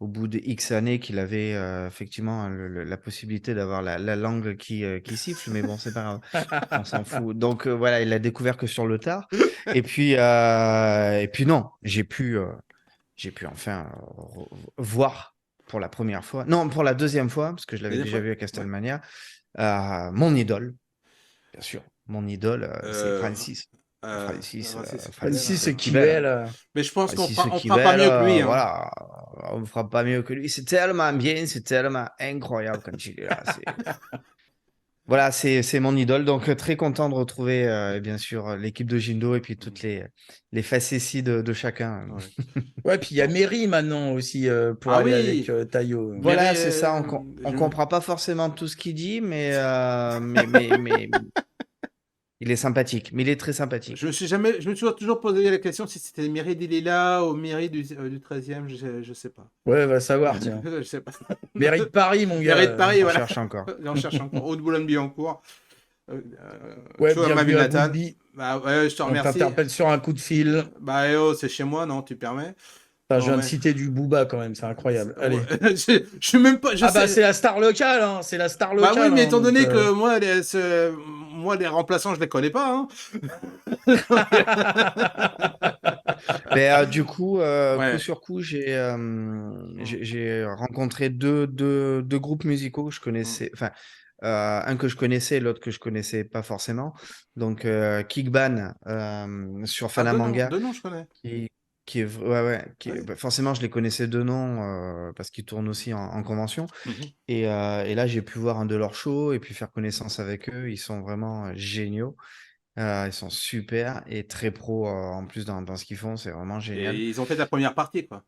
au bout de X années qu'il avait effectivement la possibilité d'avoir la langue qui siffle, mais bon, c'est pas grave, on s'en fout. Donc voilà, il l'a découvert que sur le tard. Et puis non, j'ai pu enfin voir pour la première fois, non, pour la deuxième fois, parce que je l'avais Deuxième déjà fois? vu à Ouais. Castelmania, mon idole, bien sûr. Mon idole, c'est Euh, Francis. Francis, Francis Kibel, Francis Kibel. Kibel. mais je pense Francis on fera pas Kibel, mieux que lui, hein. voilà, on ne fera pas mieux que lui. C'est tellement bien, c'est tellement incroyable quand il est là. Voilà, c'est mon idole. Donc, très content de retrouver, bien sûr, l'équipe de Jindo et puis toutes les facéties de chacun. Ouais. Ouais, puis il y a Mary maintenant aussi pour Ah aller avec oui, Taillot. mais Voilà, c'est ça. On je- comprend pas forcément tout ce qu'il dit, mais il est sympathique. Mais il est très sympathique. je me suis toujours posé la question si c'était Mairie des Lilas ou Mairie du 13e, je sais pas. Ouais, va savoir, tiens. Je sais pas. Mairie de Paris, mon gars. Mairie de Paris, On voilà. cherche encore. On cherche encore. Haute Boulogne-Billancourt. Ouais, Tu vois, ma bienvenue ville à natale. Boulby. Bah ouais, je te On remercie. t'interpelle sur un coup de fil. Bah eh oh, c'est chez moi, non, tu permets? Enfin, je Non, viens de mais... citer du Booba quand même, c'est incroyable. Allez. Ouais, je suis même pas, je Ah bah sais. c'est la star locale, hein. C'est la star Bah oui, locale. mais Hein, étant donc, donné que moi, les remplaçants, je les connais pas, hein. Mais du coup, coup Ouais. sur coup, j'ai rencontré deux groupes musicaux que je connaissais, enfin, un que je connaissais, l'autre que je connaissais pas forcément. Donc, Kickban sur Ah, Fanamanga, deux noms, je connais. qui, qui est, ouais, ouais, Ouais. bah, forcément, je les connaissais de nom parce qu'ils tournent aussi en convention. Mhm. Et là, j'ai pu voir un de leurs shows et puis faire connaissance avec eux. Ils sont vraiment géniaux. Ils sont super et très pro en plus dans ce qu'ils font, c'est vraiment génial. Et ils ont fait la première partie, quoi.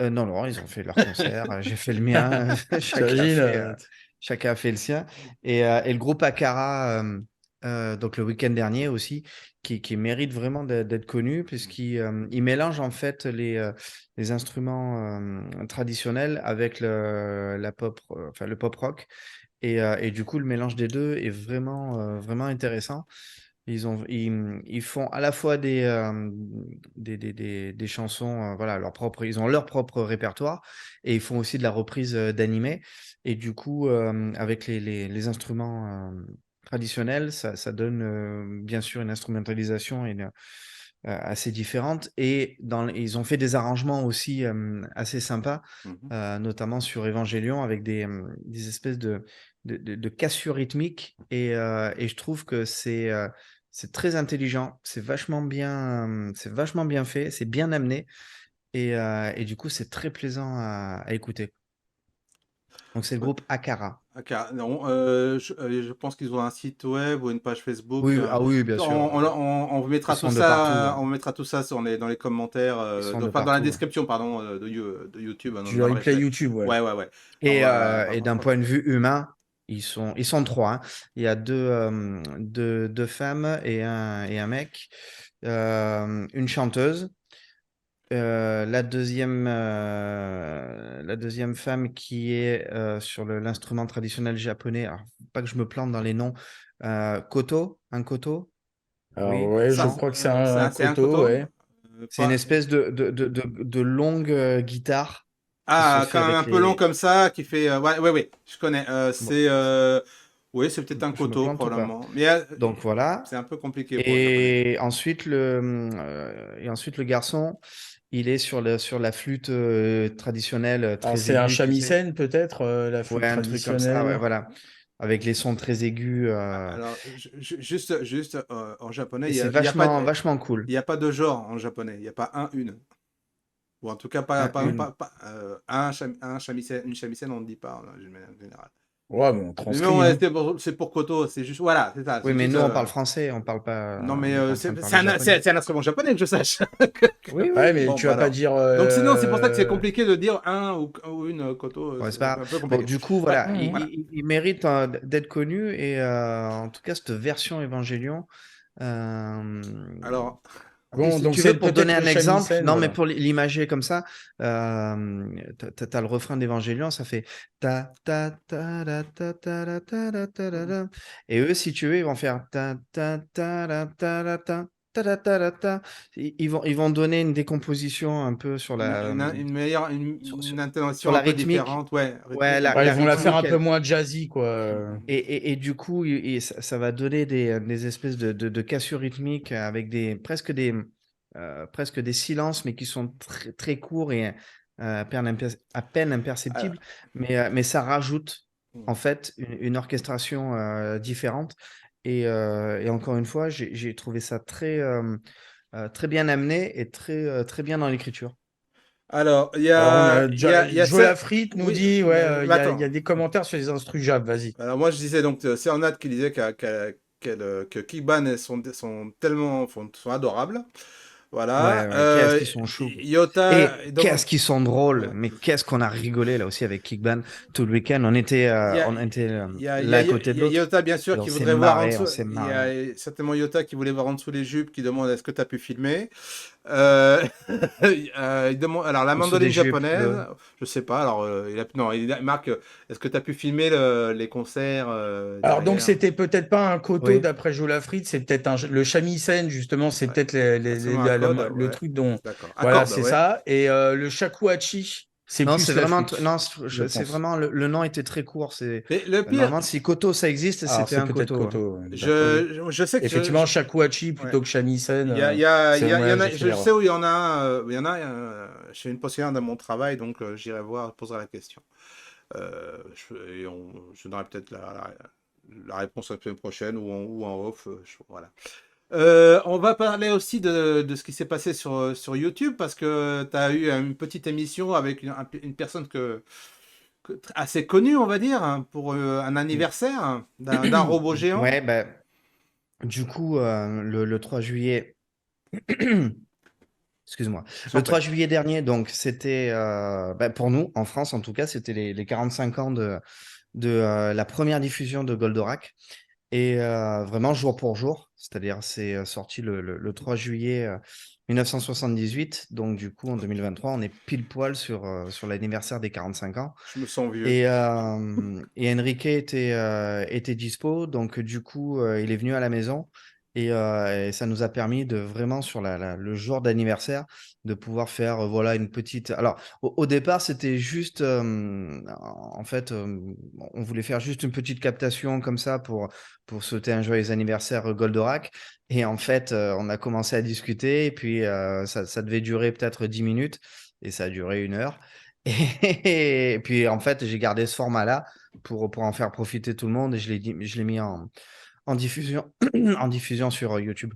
Non, non, ils ont fait leur concert, j'ai fait le mien, t'imagines, chacun a fait le sien. Et le groupe Akara, donc le week-end dernier aussi, qui mérite vraiment d'être connu, puisqu'il mélange en fait les instruments traditionnels avec la pop, enfin, le pop rock. Et du coup, le mélange des deux est vraiment intéressant. Ils font à la fois des chansons, voilà, ils ont leur propre répertoire et ils font aussi de la reprise d'animés. Et du coup, avec les instruments traditionnels, ça donne bien sûr une instrumentalisation assez différentes. Et ils ont fait des arrangements aussi assez sympas, Mhm. notamment sur Evangelion, avec des espèces de cassures rythmiques. Et je trouve que c'est très intelligent, c'est vachement bien fait, c'est bien amené. Et du coup, c'est très plaisant à écouter. Donc, c'est le Ouais. groupe Akara. Ok, non, je pense qu'ils ont un site web ou une page Facebook. Oui, ah oui, bien sûr. On vous mettra Ils tout sont de partout. ça, on mettra tout ça dans les commentaires, Ils sont de enfin dans la partout. description, pardon, de YouTube, Du dans le replay replay. YouTube, ouais. Ouais, ouais, ouais. Et d'un point de vue humain, ils sont trois, hein. Il y a deux femmes et un mec, une chanteuse. La deuxième femme qui est sur l'instrument traditionnel japonais. Alors, faut pas que je me plante dans les noms. Koto, un koto? Alors, Oui, ouais, je Ça, non? crois que c'est un c'est un koto, coteau. ouais. C'est une Pas... espèce de longue guitare qui se Ah, fait quand même un avec peu long les. comme ça, qui fait. Ouais, ouais, ouais, je connais. Bon, Oui, c'est peut-être un je me coteau, plante ou pas? probablement. Mais Donc voilà. c'est un peu compliqué pour le japonais. Et ensuite le garçon, il est sur la flûte traditionnelle Alors, très c'est un aiguë, tu sais. shamisen, peut-être, la Ouais, flûte un truc comme ça, ouais, traditionnelle. voilà. Avec les sons très aigus. Alors, juste en japonais, Et c'est il y a pas vachement, vachement cool. il y a pas de genre en japonais. Il n'y a pas un, une. Ou en tout cas, Un, une. un shamisen, une shamisen, on ne dit pas en général. Ouais, bon, on Mais transcrit, non, hein. c'est pour Koto, c'est juste, voilà, c'est ça, Oui, c'est mais juste. nous, on parle français, on parle Non, pas, on mais n'est pas en train de c'est parler japonais. c'est un instrument japonais que je sache. Oui, Ouais, oui. mais Bon, tu vas pas voilà. dire. Donc, sinon, c'est pour ça que c'est compliqué de dire un ou une Koto, Ouais, c'est c'est pas. un peu Bon, compliqué. du coup, Ouais, voilà, voilà. il mérite d'être connu. Et en tout cas, cette version Evangelion. euh, Alors, Et Bon, si donc tu c'est veux, pour peut-être donner le un exemple, shamisen, non, mais voilà. pour l'imager comme ça, t'as le refrain d'Evangélion, ça fait ta ta ta ta ta ta ta ta ta ta ta ta. Et eux, si tu veux, ils vont faire ta ta ta ta ta ta ta ta ta ta ta ta. Ils vont donner une décomposition un peu sur une meilleure, sur, sur- une sur intonation un la peu rythmique. différente, ouais, Ouais, rythmique un la, peu Ouais, ils la vont la faire différente. un rythmique. peu moins jazzy, quoi. Et du coup, ça va donner des espèces de cassures rythmiques avec presque des silences, mais qui sont très, très courts et à peine Alors, imperceptibles. Mais ça rajoute hmm. en fait une orchestration différente. Et encore une fois, j'ai trouvé ça très bien amené et très bien dans l'écriture. Alors, Alors, on a il y a Joe ça. Lafrite nous Oui, dit, ouais, mais il y a attends. des commentaires sur les instrus Jap, vas-y. Alors, moi, je disais donc, c'est Ornat qui disait que Kiban sont adorables. Ouais, Voilà. ouais, qu'est-ce qu'ils sont choux. Yota, Et et qu'est-ce donc, qu'ils sont drôles. ouais. Mais qu'est-ce qu'on a rigolé là aussi avec Kickban tout le week-end. Il y a, On était il y a l'un à côté de l'autre Yota, bien sûr, et on qui s'est voudrait voir en marré, dessous. on s'est Il y marré. a certainement Yota qui voulait voir en dessous les jupes, qui demande est-ce que tu as pu filmer. Euh, il demande, alors, la En dessous des mandoline jupes japonaise, je sais pas. Alors, non, il marque est-ce que tu as pu filmer les concerts Alors, donc, derrière? c'était peut-être pas un koto Oui. d'après Joe Lafrite, c'est peut-être le shamisen, justement, c'est Ouais. peut-être Ah, selon un code, le ouais. truc dont. D'accord. Voilà, Accorde, c'est ouais. ça. Et le shakuhachi, c'est Non, c'est plus la vraiment, flûte, non, je c'est pense. vraiment le nom était très court. Mais le pire, Normalement, si Koto ça existe, Alors, c'était c'est un peut-être Koto, hein. koto, d'accord. Oui. je sais que Effectivement, shakuhachi ouais. plutôt que shamisen, Il y ouais, en a, j'ai fait je sais l'erreur. où il y en a un, chez une postière de mon travail, donc j'irai voir, poserai la question. Je donnerai peut-être la réponse la semaine prochaine ou en off. Voilà. On va parler aussi de ce qui s'est passé sur YouTube parce que tu as eu une petite émission avec une personne assez connue, on va dire, hein, pour un anniversaire d'un robot géant. Ouais, bah, du coup, le 3 juillet. Excuse-moi. Je t'en Le 3 prie. juillet dernier, donc, c'était, pour nous, en France en tout cas, c'était les 45 ans de la première diffusion de Goldorak. Et vraiment jour pour jour, c'est-à-dire c'est sorti le 3 juillet 1978. Donc du coup, en 2023, on est pile poil sur l'anniversaire des 45 ans. Je me sens vieux. Et Enrique était dispo, donc du coup, il est venu à la maison. Et ça nous a permis de vraiment, sur le jour d'anniversaire, de pouvoir faire voilà, une petite. Alors, au départ, c'était juste. En fait, on voulait faire juste une petite captation comme ça pour souhaiter un joyeux anniversaire Goldorak. Et en fait, on a commencé à discuter. Et puis, ça devait durer peut-être 10 minutes. Et ça a duré 1 heure. Et puis, en fait, j'ai gardé ce format-là pour en faire profiter tout le monde. Et je l'ai mis en diffusion, en diffusion sur YouTube.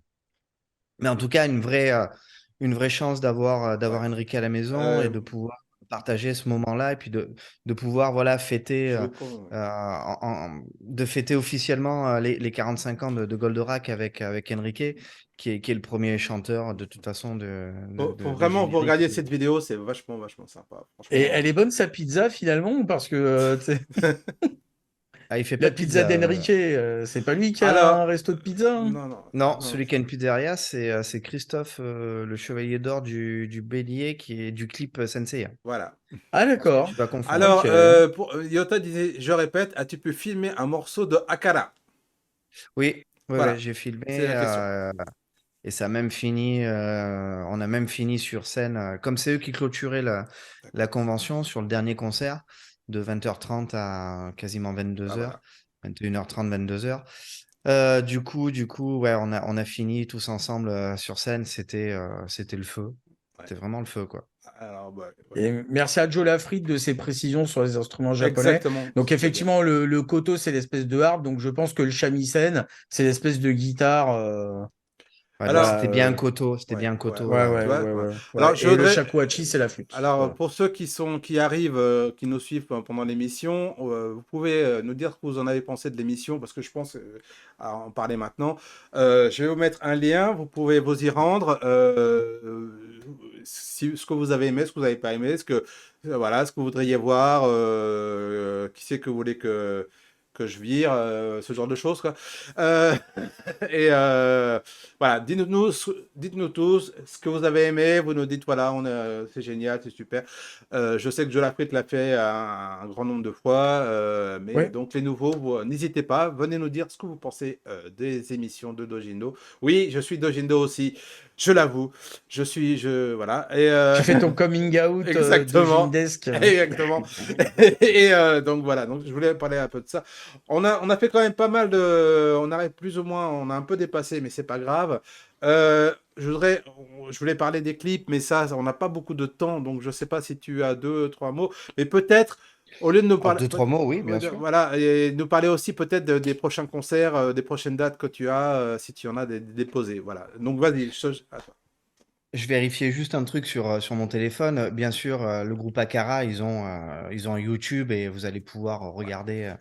Mais en tout cas, une vraie chance d'avoir Ouais. Enrique à la maison et Euh, de pouvoir partager ce moment-là et puis de pouvoir voilà, fêter, je vous con- ouais. de fêter officiellement les 45 ans de Goldorak avec Enrique, qui est le premier chanteur de toute façon Faut des vraiment vous génériques. regarder cette vidéo, c'est vachement, vachement sympa. Et Franchement. elle est bonne sa pizza finalement, parce que tu sais, Ah, il fait pas la de pizza pizza. d'Enrique, c'est pas lui qui a un Alors, resto de pizza, hein. non, non, Non, non. celui qui a une pizzeria, c'est Christophe, le chevalier d'or du Bélier, qui est du clip Sensei. Voilà. Ah Parce que d'accord. tu vas confondre. Alors, Ok. Yota disait, je répète, as-tu pu filmer un morceau de Akara? Oui, ouais, ouais, Voilà, j'ai c'est filmé la question. et ça a même fini. On a même fini sur scène, comme c'est eux qui clôturaient la D'accord. convention sur le dernier concert de 20h30 à quasiment Ah 22h, voilà. 21h30, 22h. Du coup, ouais, on a fini tous ensemble sur scène. C'était le feu. Ouais. C'était vraiment le feu, quoi. Alors, bah, ouais. Et merci à Joe Lafrite de ses précisions sur les instruments japonais. Exactement, Donc c'était bien. effectivement, le koto, c'est l'espèce de harpe. Donc je pense que le shamisen, c'est l'espèce de guitare. Ouais, donc Alors, Voilà. c'était bien un coto. C'était ouais, bien un ouais, coto. Ouais, voilà, tu ouais, vois. ouais, Voilà. ouais, Alors, ouais. je Et le voudrais. shakuhachi, c'est la flûte. Alors, Voilà. pour ceux qui arrivent, qui nous suivent pendant l'émission, vous pouvez nous dire ce que vous en avez pensé de l'émission, parce que je pense à en parler maintenant. Je vais vous mettre un lien, vous pouvez vous y rendre. Ce que vous avez aimé, ce que vous n'avez pas aimé, voilà, ce que vous voudriez voir, qui c'est que vous voulez que je vire, ce genre de choses, quoi. Euh, et voilà, dites-nous tous ce que vous avez aimé. Vous nous dites, voilà, c'est génial, c'est super. Je sais que Joe Lafrite l'a fait un grand nombre de fois, mais Ouais. donc les nouveaux, n'hésitez pas, venez nous dire ce que vous pensez des émissions de Dojindo. Oui, je suis Dojindo aussi, je l'avoue. Voilà. Et, Tu fais ton coming out de exactement. Gindesk. Exactement. Et donc voilà, donc je voulais parler un peu de ça. On a fait quand même pas mal de. On arrive plus ou moins, on a un peu dépassé, mais c'est pas grave. Je voulais parler des clips, mais ça, on n'a pas beaucoup de temps, donc je sais pas si tu as 2, 3 mots, mais peut-être, au lieu de nous En parler, deux, trois mots, oui, bien sûr. voilà, et nous parler aussi peut-être des prochains concerts, des prochaines dates que tu as, si tu en as des déposées. Voilà. Donc vas-y, attends. Je vérifiais juste un truc sur mon téléphone. Bien sûr, le groupe Akara, ils ont un YouTube et vous allez pouvoir Ouais. regarder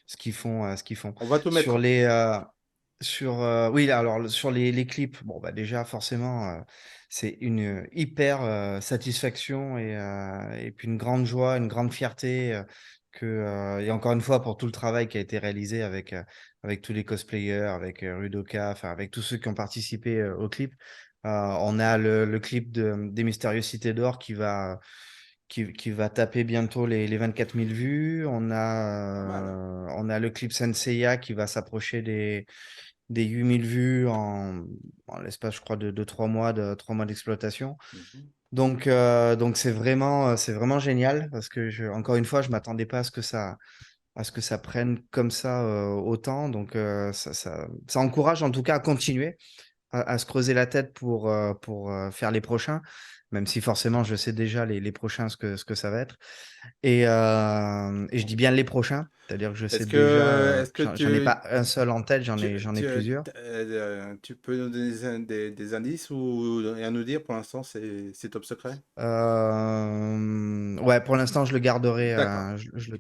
ce qu'ils font, ce qu'ils font. On va tout Sur mettre. les, euh, oui, alors sur les clips, bon, bah déjà forcément, c'est une hyper satisfaction et puis une grande joie, une grande fierté et encore une fois pour tout le travail qui a été réalisé avec tous les cosplayers, avec Rudoka, enfin avec tous ceux qui ont participé au clip. On a le clip des Mystérieuses Cités d'Or qui va taper bientôt les 24 000 vues. Voilà. On a le clip Senseiya qui va s'approcher des 8 000 vues en l'espace, je crois, de 3 mois, de 3 mois d'exploitation. Mhm. Donc c'est vraiment génial parce que encore une fois, je m'attendais pas à ce que ça prenne comme ça autant. Donc ça encourage en tout cas à continuer à se creuser la tête pour faire les prochains, même si forcément je sais déjà les prochains ce que ça va être. Et je dis bien les prochains, c'est-à-dire que je sais déjà, Est-ce que j'en ai pas un seul en tête, j'en tu, ai, j'en ai tu, plusieurs. tu peux nous donner des indices ou rien nous dire pour l'instant, c'est top secret? Ouais, pour l'instant, je le garderai, D'accord.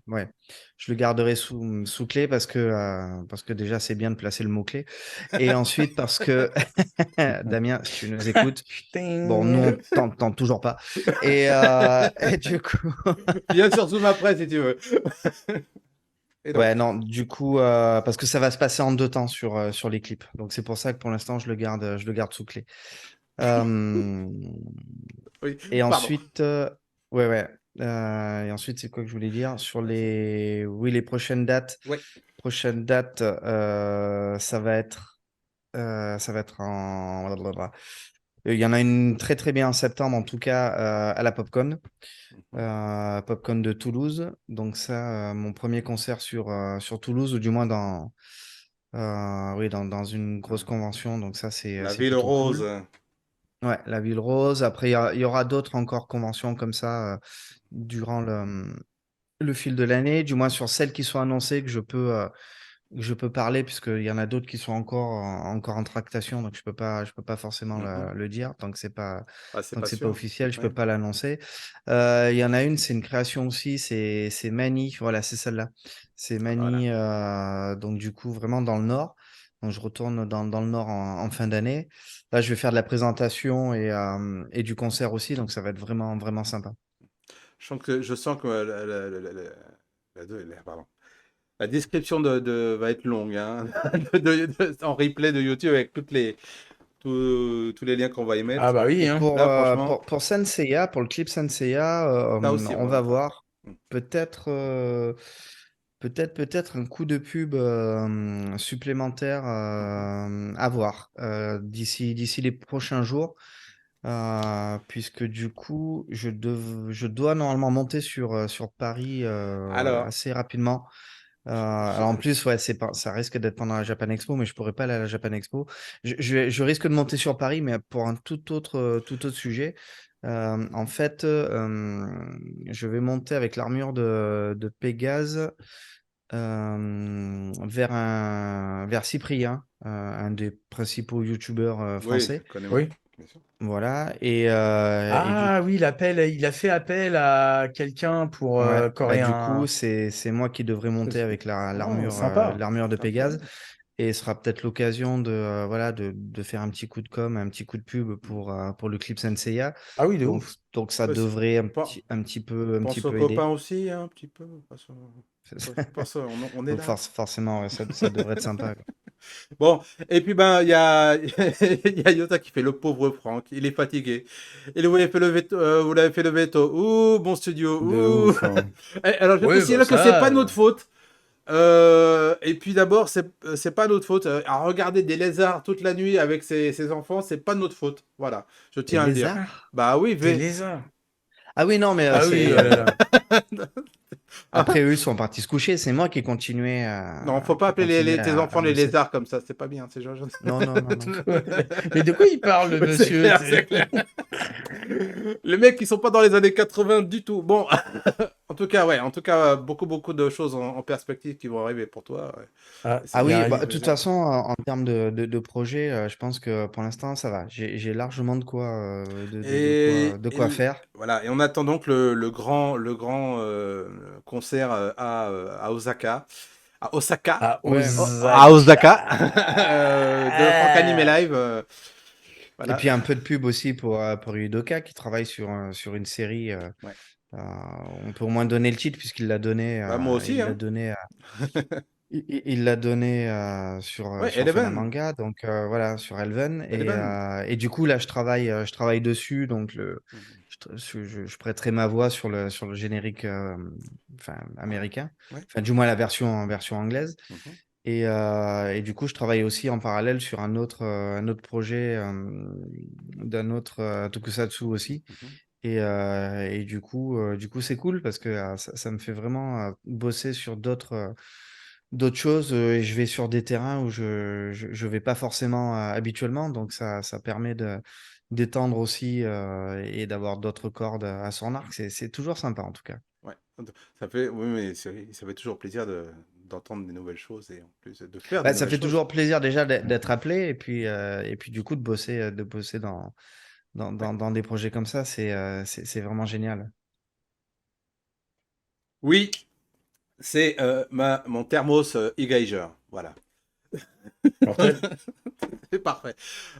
ouais, je le garderai sous clé parce que déjà, c'est bien de placer le mot-clé. Et ensuite, parce que, Damien, si tu nous écoutes, bon, nous, on t'entend toujours pas. Et du coup, Viens sur Zoom après si tu veux. Et donc, ouais, non, du coup, parce que ça va se passer en deux temps sur les clips. Donc, c'est pour ça que pour l'instant, je le garde sous clé. Euh, oui, Et pardon. ensuite, ouais, ouais. Et ensuite, c'est quoi que je voulais dire? Oui, les prochaines dates. Oui. Prochaines dates, ça va être Ça va être en... Il y en a une très très bien en septembre, en tout cas, à la Popcorn. Popcorn de Toulouse. Donc ça, mon premier concert sur Toulouse, ou du moins oui, dans une grosse convention. Donc ça, La c'est Ville plutôt Rose. cool. Ouais, la Ville Rose. Après, il y aura d'autres encore conventions comme ça durant le fil de l'année, du moins sur celles qui sont annoncées que je peux parler, puisqu'il y en a d'autres qui sont encore en tractation, donc je peux pas forcément Mhm. le dire. Ah, c'est Tant que pas c'est pas sûr. officiel, je peux Ouais. pas l'annoncer. Il y en a une, c'est une création aussi, c'est Mani, voilà, c'est celle-là. C'est Ah, bah, voilà. Mani, donc du coup, vraiment dans le Nord. Donc je retourne dans le Nord en fin d'année. Là, je vais faire de la présentation et du concert aussi, donc ça va être vraiment, vraiment sympa. Je sens que pardon. La description va être longue, hein, en replay de YouTube avec tous les liens qu'on va y Ah mettre. bah oui, Et hein. Là, franchement, pour Senseiya, pour le clip Senseiya, ça aussi, on on va va en parler. voir peut-être peut-être un coup de pub supplémentaire à voir d'ici les prochains jours, puisque du coup, je dois normalement monter sur Paris Alors, assez rapidement. Alors en j'ai- plus, ouais, c'est pas, ça risque d'être pendant la Japan Expo, mais je pourrais pas aller à la Japan Expo. Je risque de monter sur Paris, mais pour un tout autre sujet. En fait, je vais monter avec l'armure de Pégase vers Cyprien, un des principaux youtubeurs oui, français. je connais, Oui. bien sûr. Voilà. Et du Ah oui, il a fait appel à quelqu'un pour Ouais, bah du coup, coréen. c'est moi qui devrais monter avec Oh, sympa. l'armure de Sympa. Pégase. Et ce sera peut-être l'occasion voilà, de faire un petit coup de com, un petit coup de pub pour le clip Senseiya. Ah oui, de Donc, ouf. donc ça Ouais, devrait pen- un petit pense aux peu copains aider. aussi, hein, un petit peu. On est Donc là. forcément, ouais, ça devrait être sympa, quoi. Bon, et puis ben, il y a, il y a Yota qui fait le pauvre Franck, il est fatigué. Et vous l'avez fait le veto, vous l'avez fait le veto. Ouh, bon studio, De ouh. ouf, hein. Alors, je vais Oui, bah préciser que c'est ça. pas notre faute. Et puis d'abord, c'est pas notre faute. À regarder des lézards toute la nuit avec ses enfants, c'est pas notre faute. Voilà, je Des tiens à le dire. lézards? Bah oui, Des lézards. Ah oui, non, mais Ah oui, oh là là. après, eux, ils sont partis se coucher. C'est moi qui ai continué Non, faut pas qui ai appeler continué tes à enfants les bosser. lézards comme ça, c'est pas bien, c'est genre. Non, non, non, non. Mais de quoi il parle, le Ouais, c'est monsieur? clair, c'est clair. Les mecs, ils sont pas dans les années 80 du tout. Bon, en tout cas, beaucoup, beaucoup de choses en perspective qui vont arriver pour toi. Ouais. Ah, C'est Ah il bien, oui, ça arrive. bah, de fait toute plaisir. façon, en termes de projet, je pense que pour l'instant, ça va. J'ai largement de quoi faire. Voilà, et on attend donc le grand concert à Osaka. À Osaka. À Ouais. À Osaka. Osaka. De Franck Anime Live. Et Voilà. puis un peu de pub aussi pour Yudoka qui travaille sur une série. Ouais. Euh, on peut au moins donner le titre puisqu'il l'a donné, Bah, moi aussi, hein. il l'a donné Ouais, sur Eleven. Manga, donc voilà, sur Elven. Eleven. Et du coup, là, je travaille dessus, donc Mhm. je prêterai ma voix sur le générique enfin, Ouais. américain, Ouais. enfin, du moins la version anglaise. Mhm. Et du coup, je travaille aussi en parallèle sur un autre projet d'un autre Tokusatsu aussi. Mhm. Et du coup, c'est cool parce que ça me fait vraiment bosser sur d'autres choses et je vais sur des terrains où je vais pas forcément habituellement. Donc, ça permet d'étendre aussi et d'avoir d'autres cordes à son arc. C'est toujours sympa en tout cas. Ouais. Oui, mais ça fait toujours plaisir d'entendre des nouvelles choses et en plus de faire des Bah, ça nouvelles fait choses. toujours plaisir déjà d'être appelé et puis du coup de bosser Ouais. dans des projets comme ça. C'est vraiment génial. Oui, c'est mon thermos e-Geiger. Voilà. Mortel. C'est parfait.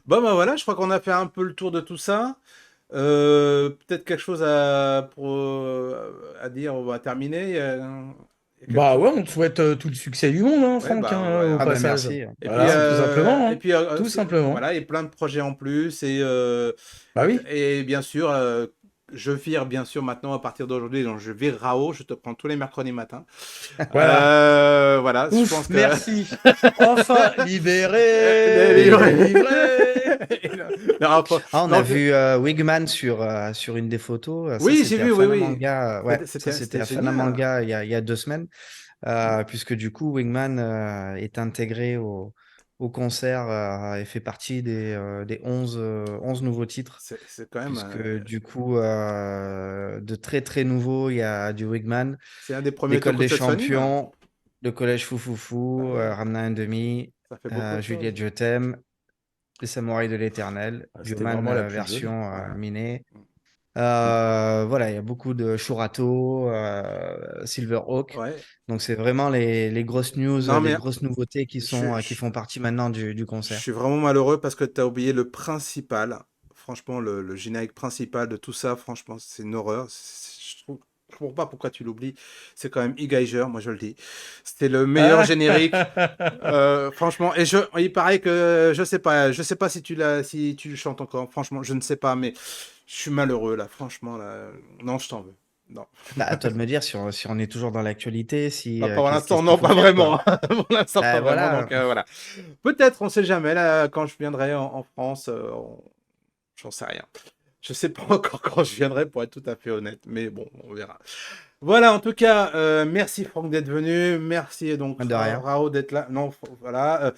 Bon, ben voilà, je crois qu'on a fait un peu le tour de tout ça. Peut-être quelque chose à dire ou à terminer. Il y a quelque Bah chose. ouais, on te souhaite tout le succès du monde, hein, Ouais, Franck, bah hein, au ouais. Ah bah passage. merci. Et puis, Voilà, tout simplement, hein. Tout simplement. voilà, et plein de projets en plus. Bah oui. Et bien sûr, je vire bien sûr maintenant à partir d'aujourd'hui, donc je vire Rao, je te prends tous les mercredis matins. Voilà. Voilà, je Ouf, pense que. merci. Enfin, Délivré. libéré. Non, Ah, on non, a vu Wigman sur une des photos. Ça, oui, j'ai c'était à vu, oui, oui. Fanamanga. Ouais, ça, C'était c'était à génial. Fanamanga il y a 2 semaines. Puisque du coup, Wingman est intégré au concert et fait partie des 11 nouveaux titres. C'est quand même. Puisque du coup, de très très nouveaux, il y a du Wingman, C'est un des premiers l'École des Tokusatsu anime. Champions, le Collège Foufoufou, Ouais, Ramna 1,5, ça fait beaucoup de Juliette choses. Je t'aime, Les Samouraïs de l'Éternel, C'était Bioman vraiment la plus jolie. version Voilà. Miné. Voilà, il y a beaucoup de Shurato, Silverhawk. Ouais. Donc, c'est vraiment les grosses news, Non, les mais grosses nouveautés je, qui je- font partie maintenant du je concert. suis vraiment malheureux parce que tu as oublié le principal. Franchement, le générique principal de tout ça, franchement, c'est une horreur. Je comprends pas pourquoi tu l'oublies. C'est quand même E-Geiger, moi je le dis. C'était le meilleur générique. Franchement, et il paraît que je sais pas si tu le chantes encore. Franchement, je ne sais pas, mais je suis malheureux là. Franchement, là, non, je t'en veux. Non. Bah, à toi de me dire si on est toujours dans l'actualité, Bah, pour qu'est-ce l'instant, qu'il non, faut pas faire, vraiment. quoi. Pour l'instant, pas vraiment. Voilà. Donc voilà. Peut-être, on sait jamais là quand je viendrai en France. J'en sais rien. Je sais pas encore quand je viendrai pour être tout à fait honnête, mais bon, on verra. Voilà, en tout cas, merci Franck d'être venu, merci donc De rien. Rao d'être là. Non, voilà,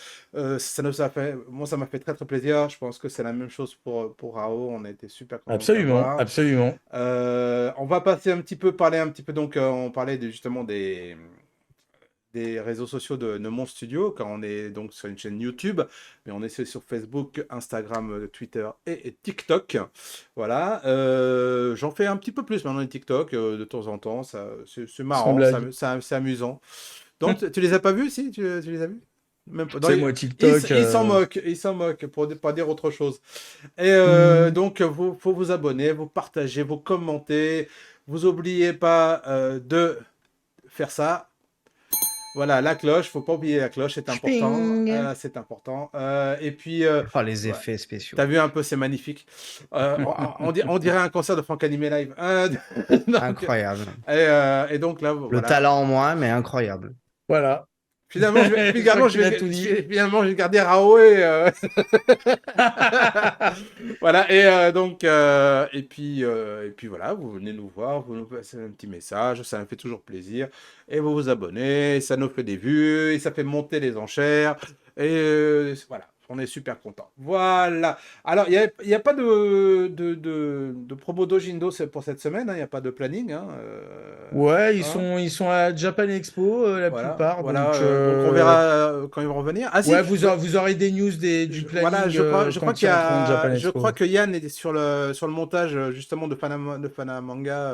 ça nous a fait, moi ça m'a fait très très plaisir. Je pense que c'est la même chose pour Rao. On a été super contents de Absolument, t'avoir. absolument. On va passer parler un petit peu donc, on parlait justement des réseaux sociaux de Mon Studio, car on est donc sur une chaîne YouTube, mais on est sur Facebook, Instagram, Twitter et TikTok. Voilà. J'en fais un petit peu plus maintenant les TikTok de temps en temps. C'est Sans marrant, blague. c'est amusant. Donc, tu les as pas vus, si? Tu les as vus? Même pas. Tu sais, moi, TikTok. Ils s'en moquent, pour ne pas dire autre chose. Et donc, faut vous abonner, vous partagez, vous commentez. Vous n'oubliez pas de faire ça. Voilà, la cloche, faut pas oublier la cloche, c'est important. Chping. C'est important. Et puis, Oh, les ouais, effets spéciaux. t'as vu un peu, c'est magnifique. On dirait un concert de Franck Animé Live. Donc, Incroyable. et donc là, Le voilà. talent en moins, mais incroyable. Voilà. Finalement, Je crois qu'il a tout dit. finalement, j'ai gardé Rao et voilà. Et donc, et puis voilà, vous venez nous voir, vous nous passez un petit message, ça me fait toujours plaisir. Et vous vous abonnez, ça nous fait des vues, et ça fait monter les enchères. Et voilà, on est super content. Voilà. Alors, il y a pas de promo Dojindo pour cette semaine, hein, il n'y a pas de planning. Hein, Ouais, hein. ils sont à Japan Expo, la Voilà, plupart. voilà. Donc, Donc on verra quand ils vont revenir. Ah si, ouais, vous aurez des news du voilà, planning je crois quand ils rentreront de Japan je Expo. crois que Yann est sur le montage justement de Fanamanga,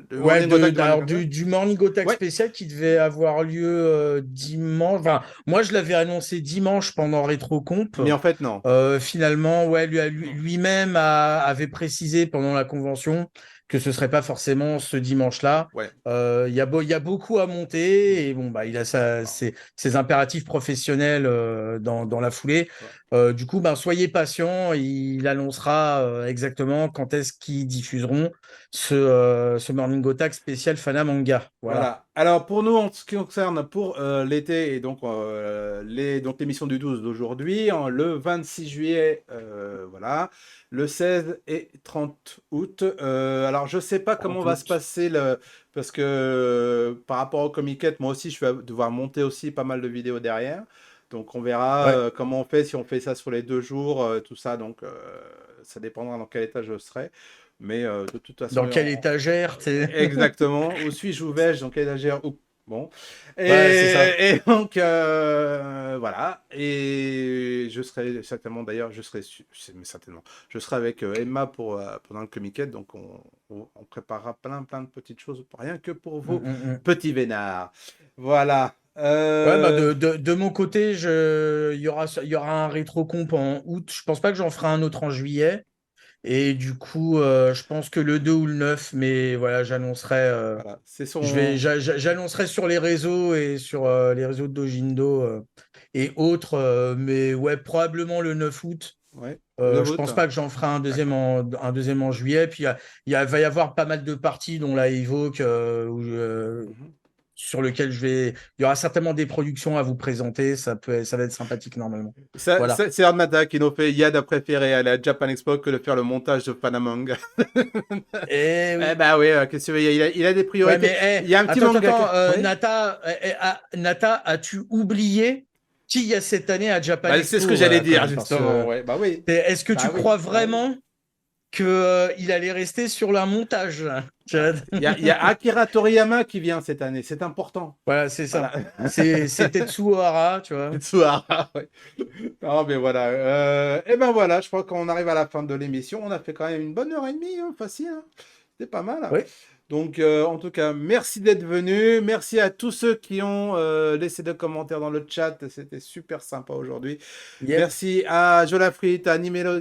de Ouais, Morning Attack, alors comme ça. du Morning Attack Ouais. spécial qui devait avoir lieu dimanche. Enfin, moi, je l'avais annoncé dimanche pendant RetroComp. Mais en fait non. Finalement, ouais, lui-même avait précisé pendant la convention que ce serait pas forcément ce dimanche-là. Ouais. Il y a beaucoup à monter et bon, bah, il a ses impératifs professionnels dans la foulée. Du coup, ben, soyez patients. Il annoncera exactement quand est-ce qu'ils diffuseront ce Morning Attack spécial Fana Manga. Voilà. Voilà. Alors pour nous, en ce qui concerne pour l'été et donc donc l'émission du 12 d'aujourd'hui, le 26 juillet, voilà, le 16 et 30 août. Alors je sais pas comment 30 va se août. passer parce que par rapport au Comiquette, moi aussi je vais devoir monter aussi pas mal de vidéos derrière. Donc on verra Ouais. comment on fait, si on fait ça sur les 2 jours, tout ça. Donc ça dépendra dans quel état je serai. Mais de toute façon, Dans quelle étagère, exactement. Où suis-je, où vais-je, dans quelle étagère? Bon. Ouais, c'est ça. Et donc, voilà. Et je serai certainement, d'ailleurs, mais certainement, je serai avec Emma pendant le Comiquette. Donc, on préparera plein de petites choses, rien que pour vos petits vénards. Voilà. Ouais, bah de mon côté, il y aura un rétro-comp en août. Je pense pas que j'en ferai un autre en juillet. Et du coup, je pense que le 2 ou le 9, mais voilà, j'annoncerai. Voilà. C'est son. J'annoncerai sur les réseaux et sur les réseaux de Dojindo et autres. Mais ouais, probablement le 9 août. Ouais. Je vote, pense hein. pas que j'en ferai un deuxième en juillet. Puis va y avoir pas mal de parties, dont la Evoque, Mhm. sur lequel il y aura certainement des productions à vous présenter. Ça va être sympathique normalement. Voilà. C'est Arnata qui nous fait Yad a préféré aller à Japan Expo que de faire le montage de Panamanga. Et oui. Eh bah oui, qu'est-ce que tu veux, il a des Ouais, priorités. mais Il y a un petit attends, manga. Oui. Nata, as-tu oublié qui y a cette année à Japan Bah, c'est ce que Expo, j'allais voilà, quand dire, même, parce justement. que Ouais. Bah oui. est-ce que Bah tu oui. crois Bah oui. vraiment que il allait rester sur un montage? Tu vois. Il y a Akira Toriyama qui vient cette année, c'est important. Voilà, c'est Voilà. ça. C'est Tetsuo Hara, tu vois. Tetsuhara, ouais. Non, mais voilà. Et ben voilà, je crois qu'on arrive à la fin de l'émission. On a fait quand même une bonne heure et demie, hein, facile. Hein. C'était pas mal. Oui. Donc, en tout cas, merci d'être venu. Merci à tous ceux qui ont laissé des commentaires dans le chat. C'était super sympa aujourd'hui. Yep. Merci à Jolafrit, à Nimelo,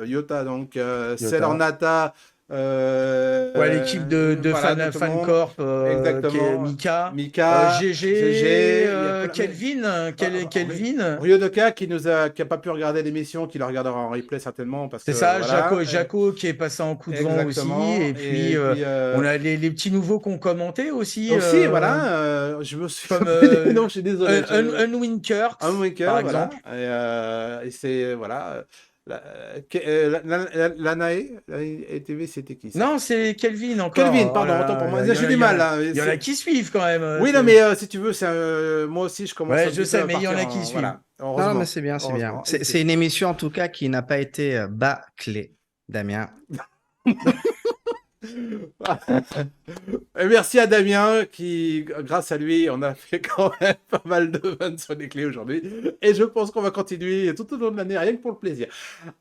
Yota, donc Yota. Sailor Nata. Ouais, l'équipe de voilà, de tout le monde. Fancorp, qui est Exactement. Mika, Mika, GG, il y a plein- Kelvin, Ah, Ryodoka qui a pas pu regarder l'émission, qui la regardera en replay certainement parce c'est que ça, voilà. Jaco qui est passé en coup de vent aussi. Exactement. Et puis, on a les petits nouveaux qui ont commenté aussi. aussi, voilà, je me suis Comme non, je suis désolé. Unwinkers, Unwinker, par voilà. exemple. Et c'est voilà. Lanae TV, c'était qui ça? Non, c'est Kelvin encore. Kelvin, pardon, Oh là autant pour là, moi. il y J'ai en du a- mal là. Il y en a qui suivent quand même. Oui, non, mais si tu veux, moi aussi, je commence Ouais, un je petit sais, peu à mais il y en a partir qui suivent. Voilà. Non, Heureusement. mais c'est bien, c'est bien. Heureusement. C'est une émission en tout cas qui n'a pas été bâclée, Damien. Et merci à Damien qui, grâce à lui, on a fait quand même pas mal de vannes sur les clés aujourd'hui. Et je pense qu'on va continuer tout au long de l'année, rien que pour le plaisir.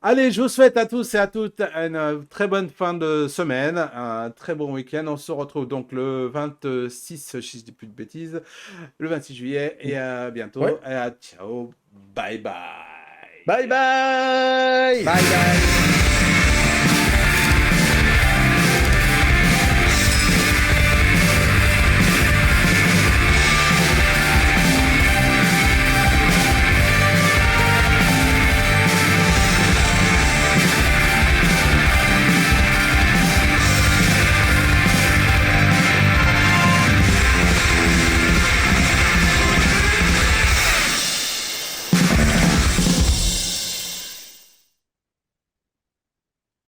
Allez, je vous souhaite à tous et à toutes une très bonne fin de semaine, un très bon week-end. On se retrouve donc le 26, si je dis plus de bêtises, le 26 juillet. Et à bientôt. Ouais. Et ciao. Bye bye. Bye bye. Bye bye.